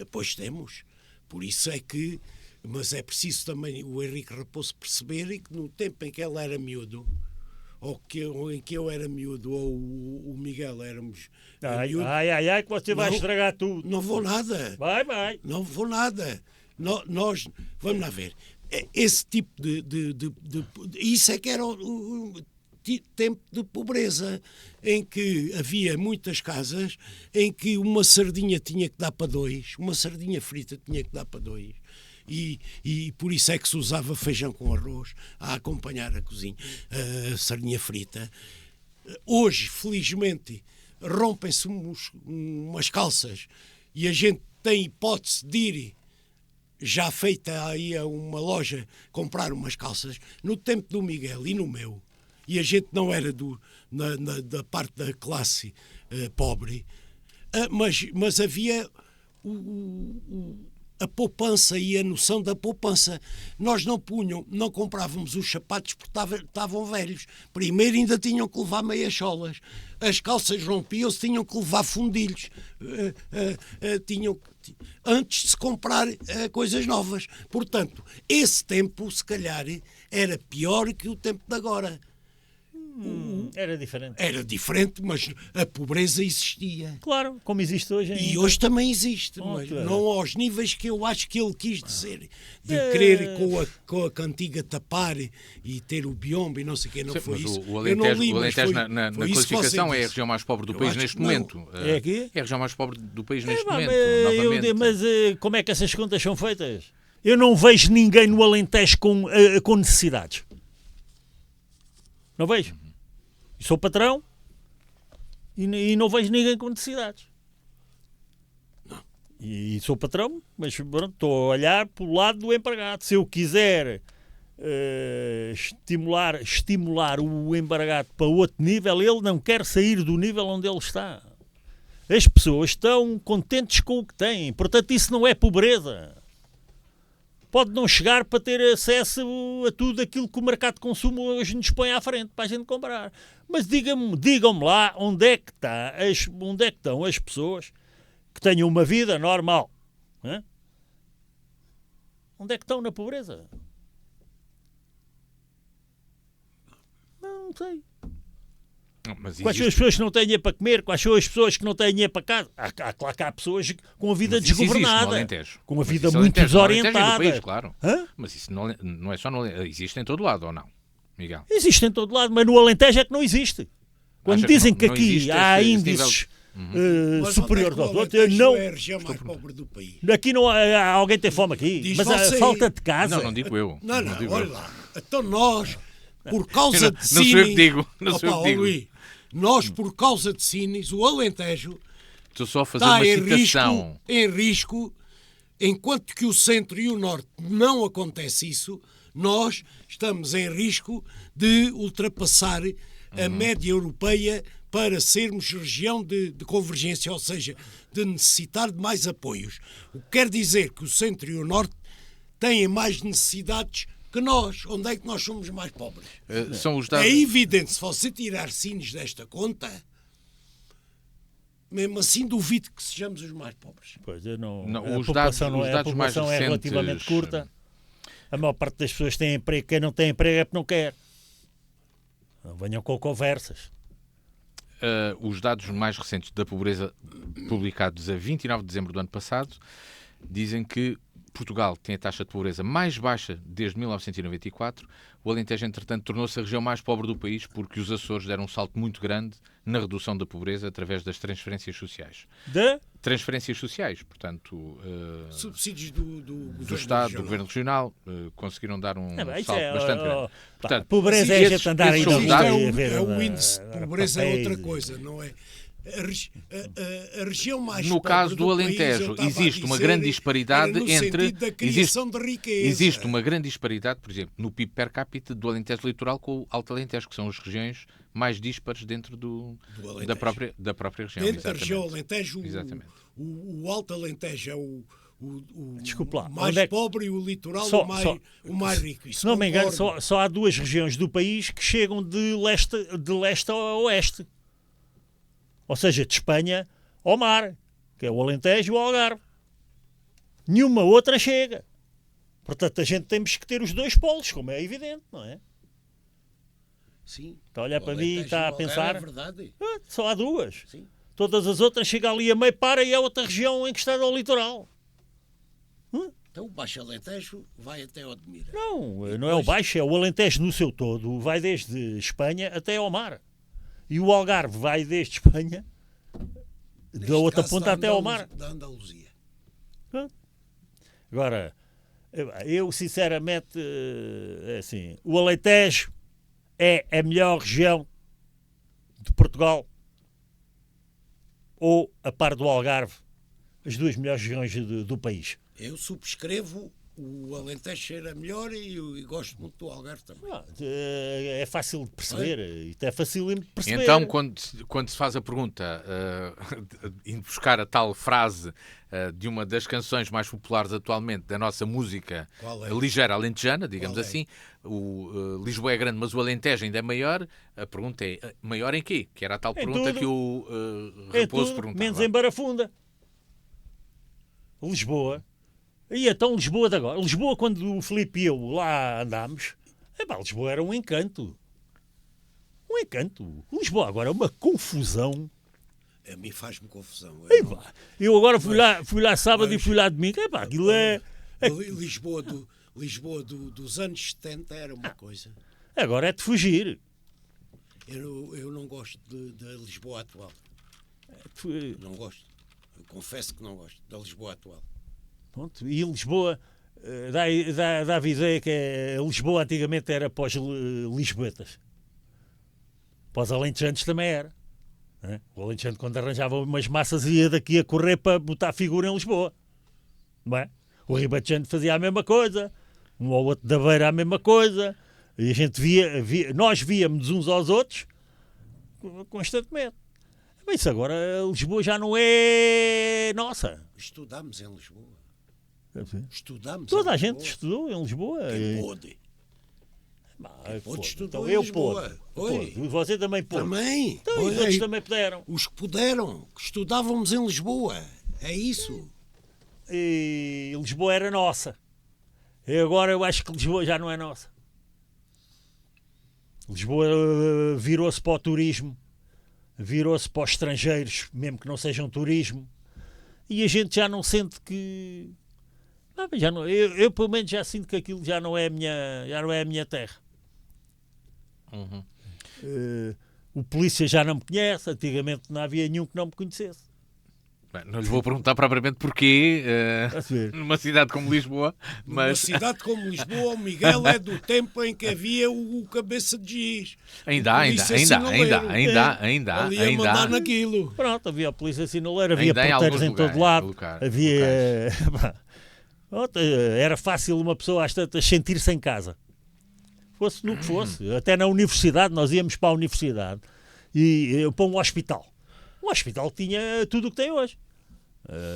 pois temos. Por isso é que, mas é preciso também o Henrique Raposo perceber que no tempo em que ele era miúdo, ou em que eu era miúdo, ou o Miguel éramos miúdo, que você vai estragar tudo. não vou nada. Vai. Não vou nada. Nós, vamos lá ver. Esse tipo isso é que era o tempo de pobreza, em que havia muitas casas em que uma sardinha tinha que dar para 2, uma sardinha frita tinha que dar para 2. E por isso é que se usava feijão com arroz a acompanhar a cozinha, a sardinha frita. Hoje, felizmente, rompem-se umas calças e a gente tem hipótese de ir, já feita aí a uma loja, comprar umas calças. No tempo do Miguel e no meu, e a gente não era da parte da classe pobre, mas havia a poupança e a noção da poupança. Nós não comprávamos os sapatos porque estavam velhos. Primeiro ainda tinham que levar meias solas. As calças rompiam-se, tinham que levar fundilhos. Antes de se comprar coisas novas. Portanto, esse tempo, se calhar, era pior que o tempo de agora. Era diferente. Era diferente, mas a pobreza existia. Claro, como existe hoje ainda. E hoje também existe, mas claro. não aos níveis que eu acho que ele quis dizer. De querer com a cantiga tapar e ter o biombo e não sei o que, não foi isso. O Alentejo na foi classificação é a região mais pobre do país neste momento. É aqui? É a região mais pobre do país neste momento, novamente. Mas como é que essas contas são feitas? Eu não vejo ninguém no Alentejo com necessidades. Não vejo. Sou patrão e não vejo ninguém com necessidades. Não. E sou patrão, mas pronto, estou a olhar para o lado do empregado. Se eu quiser estimular o empregado para outro nível, ele não quer sair do nível onde ele está. As pessoas estão contentes com o que têm. Portanto, isso não é pobreza. Pode não chegar para ter acesso a tudo aquilo que o mercado de consumo hoje nos põe à frente para a gente comprar. Mas digam-me lá onde é que estão as pessoas que tenham uma vida normal. Hein? Onde é que estão na pobreza? Não sei. Quais são as pessoas que não têm dinheiro para comer? Quais são as pessoas que não têm dinheiro para casa? Claro que há pessoas com a vida desgovernada, com a vida muito desorientada. País, claro. Mas isso não é só no Alentejo. Existe em todo lado, ou não, Miguel? Existe em todo lado, mas no Alentejo é que não existe. Quando dizem que aqui há índices superiores aos outros, não. É a região mais pobre do país. Aqui não há, alguém tem fome aqui, mas há falta de casa. Não digo eu. Não, olha lá. Então nós, por causa de Cine... Não sou eu que digo. Não sou eu que digo. Luís, nós, por causa de Cines, o Alentejo estou só a fazer uma citação. Em risco, enquanto que o centro e o norte não acontece isso, nós estamos em risco de ultrapassar a média europeia para sermos região de convergência, ou seja, de necessitar de mais apoios. O que quer dizer que o centro e o norte têm mais necessidades que nós. Onde é que nós somos mais pobres? São os dados... É evidente, se você tirar Sines desta conta, mesmo assim duvido que sejamos os mais pobres. Pois, eu não os dados mais recentes... é relativamente curta. A maior parte das pessoas tem emprego. Quem não tem emprego é porque não quer. Não venham com conversas. Os dados mais recentes da pobreza, publicados a 29 de dezembro do ano passado, dizem que Portugal tem a taxa de pobreza mais baixa desde 1994. O Alentejo, entretanto, tornou-se a região mais pobre do país porque os Açores deram um salto muito grande na redução da pobreza através das transferências sociais. Transferências sociais, portanto... subsídios do Estado, regional. do Governo Regional, conseguiram dar um salto bastante grande. Portanto, pobreza é a gente andar aí é o índice de pobreza é outra coisa, não é? a região mais No pobre caso do país, Alentejo, eu estava a existe uma dizer, grande disparidade era no entre. sentido da criação de riqueza. Existe uma grande disparidade, por exemplo, no PIB per capita do Alentejo Litoral com o Alto Alentejo, que são as regiões mais díspares dentro da própria região. Dentro da exatamente. região Alentejo, Exatamente. o Alto Alentejo é o Desculpe lá, mais onde é que- pobre e o litoral o mais rico. Isso Se não me engano, concordo. só há duas regiões do país que chegam de leste a oeste. Ou seja, de Espanha ao mar, que é o Alentejo e o Algarve. Nenhuma outra chega. Portanto, a gente temos que ter os dois polos, como é evidente, não é? Sim. Está a olhar O para mim e Alentejo está a e o Algarve pensar. É verdade. Só há duas. Sim. Todas as outras chegam ali a meio para e é outra região encostada ao litoral. Então o Baixo Alentejo vai até Odmira. Não é o Baixo, é o Alentejo no seu todo. Vai desde Espanha até ao mar. E o Algarve vai desde Espanha, Neste da outra caso, ponta até ao mar. Da Andaluzia. Agora, eu sinceramente, é assim, o Alentejo é a melhor região de Portugal ou, a par do Algarve, as duas melhores regiões do país. Eu subscrevo o Alentejo era melhor e gosto muito do Algarve também. É fácil de perceber, isto é fácil de perceber. Então, quando se faz a pergunta, indo buscar a tal frase de uma das canções mais populares atualmente da nossa música ligeira alentejana, digamos assim, o Lisboa é grande, mas o Alentejo ainda é maior, a pergunta é, maior em quê? Que era a tal pergunta tudo. que o Raposo perguntava. Menos em Barafunda. Lisboa. E então Lisboa de agora. Lisboa, quando o Filipe e eu lá andámos, Lisboa era um encanto. Um encanto. Lisboa agora é uma confusão. A mim faz-me confusão. Eu agora fui lá sábado e fui lá domingo. Aquilo é... Lisboa dos anos 70 era uma coisa. Agora é de fugir. Eu não gosto da Lisboa atual. Não gosto. Eu confesso que não gosto da Lisboa atual. Pronto. E Lisboa dá a ideia que Lisboa antigamente era para os lisboetas. Para os alentejanos também era. Né? O alentejano, quando arranjava umas massas, ia daqui a correr para botar figura em Lisboa. Não é? O ribatejano fazia a mesma coisa, um ou outro da Beira a mesma coisa, e a gente nós víamos uns aos outros constantemente. Mas isso agora, Lisboa já não é nossa. Estudámos em Lisboa. Estudamos. Toda a gente estudou em Lisboa. Quem pôde? Então eu pude. Você também pôde. Também. Então, os outros também puderam. Os que puderam, que estudávamos em Lisboa. É isso. E Lisboa era nossa. E agora eu acho que Lisboa já não é nossa. Lisboa virou-se para o turismo, virou-se para os estrangeiros, mesmo que não sejam turismo, e a gente já não sente que... já não, eu pelo menos já sinto que aquilo já não é a minha terra. Uhum. O polícia já não me conhece, antigamente não havia nenhum que não me conhecesse. Bem, não lhe vou perguntar propriamente porquê numa cidade como Lisboa, mas... Numa cidade como Lisboa, o Miguel é do tempo em que havia o cabeça de giz. Ainda há. Ali a mandar naquilo. Pronto, havia a polícia sinaleira, havia Ainda porteiros em todo lado, havia... Locais. Era fácil uma pessoa às tantas sentir-se em casa. Fosse no que fosse. Até na universidade, nós íamos para a universidade e para um hospital. O hospital tinha tudo o que tem hoje.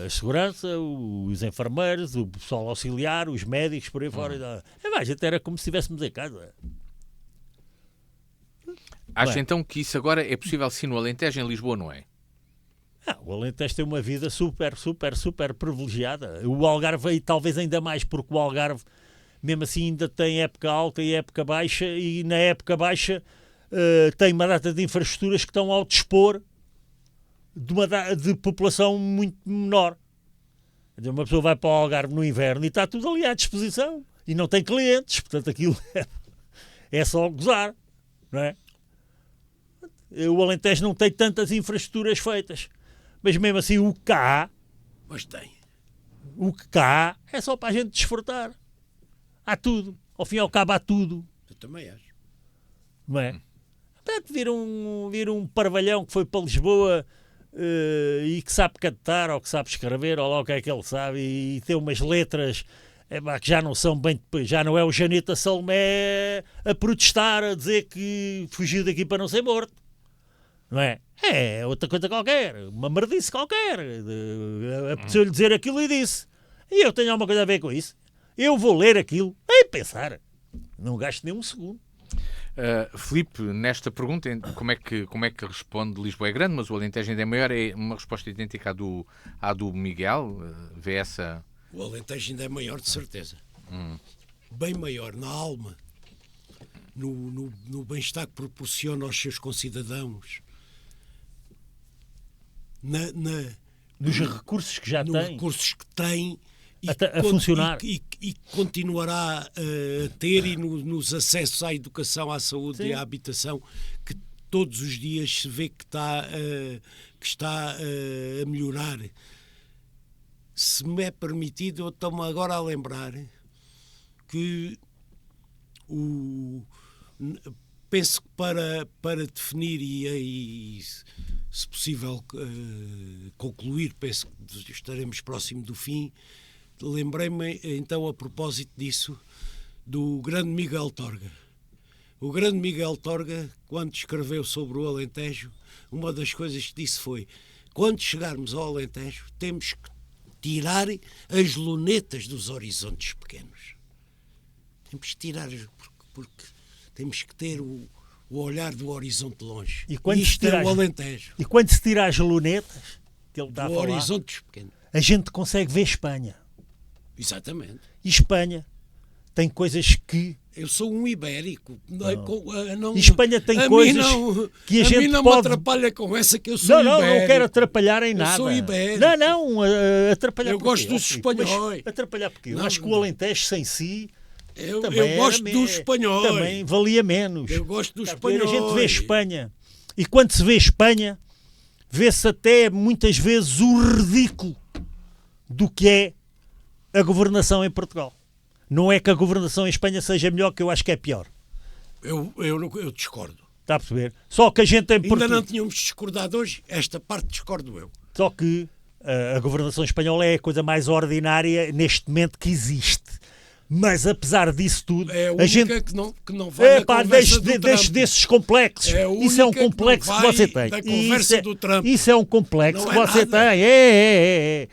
A segurança, os enfermeiros, o pessoal auxiliar, os médicos, por aí fora. A gente era como se estivéssemos em casa. Acho então que isso agora é possível sim no Alentejo, em Lisboa não é? O Alentejo tem uma vida super privilegiada. O Algarve aí talvez ainda mais, porque o Algarve, mesmo assim, ainda tem época alta e época baixa, e na época tem uma data de infraestruturas que estão ao dispor de população muito menor. Uma pessoa vai para o Algarve no inverno e está tudo ali à disposição e não tem clientes, portanto aquilo é só gozar, não é? O Alentejo não tem tantas infraestruturas feitas, mas mesmo assim o que há, é só para a gente desfrutar. Há tudo, ao fim e ao cabo há tudo. Eu também acho. Não é? Vir um parvalhão que foi para Lisboa e que sabe cantar, ou que sabe escrever, ou lá o que é que ele sabe, e tem umas letras que já não são bem, já não é o Janita Salomé a protestar, a dizer que fugiu daqui para não ser morto, não é? É outra coisa qualquer, uma merdice qualquer, apeteceu-lhe dizer aquilo e disse, e eu tenho alguma coisa a ver com isso, eu vou ler aquilo e pensar, não gasto nem um segundo. Filipe, nesta pergunta, como é que responde Lisboa é grande, mas o Alentejo ainda é maior? É uma resposta idêntica à do Miguel? Vê essa... O Alentejo ainda é maior, de certeza. Bem maior, na alma, no bem-estar que proporciona aos seus concidadãos, Nos recursos que já nos tem. recursos que tem A funcionar. E continuará a ter, e nos acessos à educação, à saúde, Sim, e à habitação, que todos os dias se vê que está a melhorar. Se me é permitido, eu estou-me agora a lembrar que penso que para definir e se possível concluir, penso que estaremos próximo do fim. Lembrei-me, então, a propósito disso, do grande Miguel Torga. O grande Miguel Torga, quando escreveu sobre o Alentejo, uma das coisas que disse foi: quando chegarmos ao Alentejo, temos que tirar as lunetas dos horizontes pequenos. Temos que tirar, porque temos que ter o olhar do horizonte longe. E quando isto é o Alentejo. E quando se tira as lunetas, que ele está a Do falar, horizontes pequenos. a gente consegue ver Espanha. Exatamente. E Espanha tem coisas que... Eu sou um ibérico. Não, E Espanha tem coisas que a gente mim não pode... me atrapalha com essa, que eu sou Não, ibérico. não quero atrapalhar em nada. Eu sou ibérico. Não, atrapalhar Eu porquê? gosto dos espanhóis. Mas atrapalhar porque eu Não, acho que o Alentejo sem si Eu também gosto dos espanhóis. Também valia menos. Eu gosto dos Está a ver? espanhóis. A gente vê Espanha. E quando se vê Espanha, vê-se até muitas vezes o ridículo do que é a governação em Portugal. Não é que a governação em Espanha seja melhor, que eu acho que é pior. Eu discordo. Está a perceber? Só que a gente em Ainda Portugal... não tínhamos discordado hoje. Esta parte discordo eu. Só que a governação espanhola é a coisa mais ordinária neste momento que existe. Mas apesar disso tudo, É a a única gente... que não vai da conversa do deixe Trump. desses complexos. É a Isso é um única que não complexo que vai você tem. da conversa do Trump. Isso é um complexo Não que é você nada. tem. É.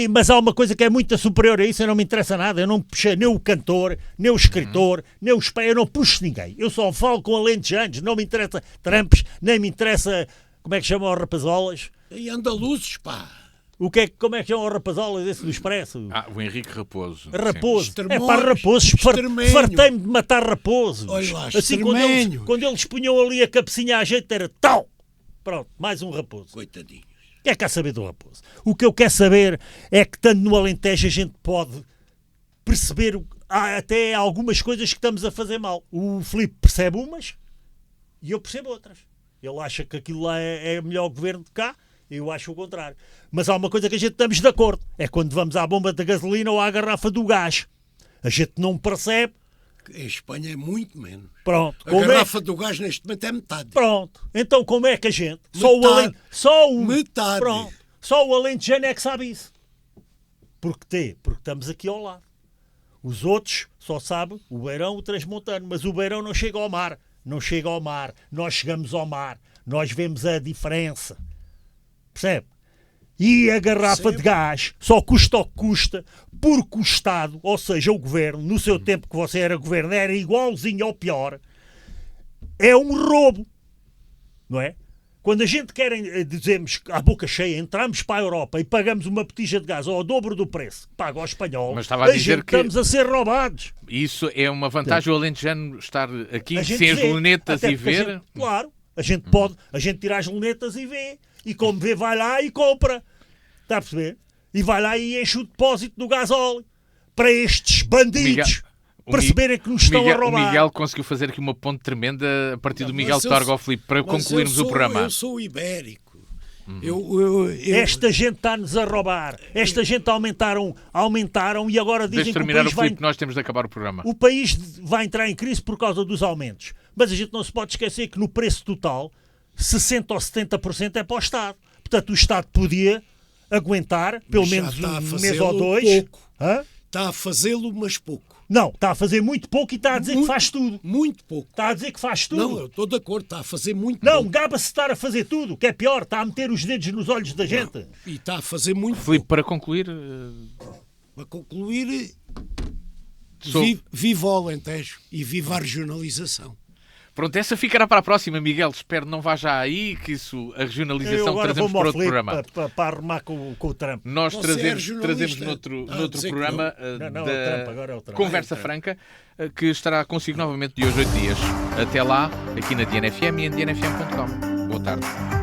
Mas há uma coisa que é muito superior a isso, eu não me interessa nada. Eu não puxei nem o cantor, nem o escritor, nem o espanhol, eu não puxo ninguém. Eu só falo com alentejanos, não me interessa Trumps, nem me interessa, como é que chamam os rapazolas? E andaluzes, pá. Como é que chamam os rapazolas esse do Expresso? o Henrique Raposo. Raposo. Sim. É para raposos. Extremenho. Fartei-me de matar raposos. Olha lá, assim, extremenho. quando eles punham ali a cabecinha à gente, era tal. Pronto, mais um raposo. Coitadinho. O que é que quer saber do raposo? O que eu quero saber é que, tanto no Alentejo, a gente pode perceber até algumas coisas que estamos a fazer mal. O Filipe percebe umas e eu percebo outras. Ele acha que aquilo lá é melhor governo de cá, eu acho o contrário. Mas há uma coisa que a gente estamos de acordo. É quando vamos à bomba da gasolina ou à garrafa do gás. A gente não percebe. Em Espanha é muito menos. Pronto. A garrafa do gás neste momento é metade. Pronto. Então como é que a gente... Metade. Pronto. Só o alentejano é que sabe isso. Porque estamos aqui ao lado. Os outros só sabem o Beirão, o Transmontano. Mas o Beirão não chega ao mar. Não chega ao mar. Nós chegamos ao mar. Nós vemos a diferença. Percebe? E a garrafa de gás só custa o que custa porque o Estado, ou seja, o Governo, no seu tempo que você era Governo, era igualzinho ao pior. É um roubo. Não é? Quando a gente quer, dizemos à boca cheia, entramos para a Europa e pagamos uma botija de gás ao dobro do preço que paga ao espanhol, Mas estava a dizer que estamos a ser roubados. Isso é uma vantagem o alentejano estar aqui A gente sem as vê, lunetas até e porque ver. Claro, a gente pode, a gente tira as lunetas e vê. E como vê, vai lá e compra. Está a perceber? E vai lá e enche o depósito do gasóleo para estes bandidos perceberem que nos estão a roubar. O Miguel conseguiu fazer aqui uma ponte tremenda a partir do Miguel Mas Torga ao Filipe para concluirmos o programa. Eu sou ibérico. Esta gente está-nos a roubar. Esta gente aumentaram e agora dizem Deixa que terminar o Filipe, nós temos de acabar o programa. o país vai entrar em crise por causa dos aumentos. Mas a gente não se pode esquecer que no preço total 60% ou 70% é para o Estado. Portanto, o Estado podia aguentar pelo Mas já menos está a um mês fazê-lo ou dois. pouco. Hã? Está a fazê-lo, mas pouco. Não, está a fazer muito pouco e está a dizer que faz tudo. Muito pouco. Está a dizer que faz tudo. Não, eu estou de acordo, está a fazer muito Não, pouco. gaba-se de estar a fazer tudo, o que é pior, está a meter os dedos nos olhos da gente. E está a fazer muito Filipe, pouco. para concluir, Para concluir, sou- viva o Alentejo e viva a regionalização. pronto, essa ficará para a próxima, Miguel. Espero que não vá já aí, que isso, a Eu regionalização agora trazemos vou-me para ao outro Filipe programa. para arrumar com o Trump. Nós Você é trazemos jornalista. noutro Está a dizer que programa Não, da é o Trump, agora é o Trump. Conversa Franca, que estará consigo novamente de hoje a 8 dias. Até lá, aqui na DNFM e em dnfm.com. Boa tarde.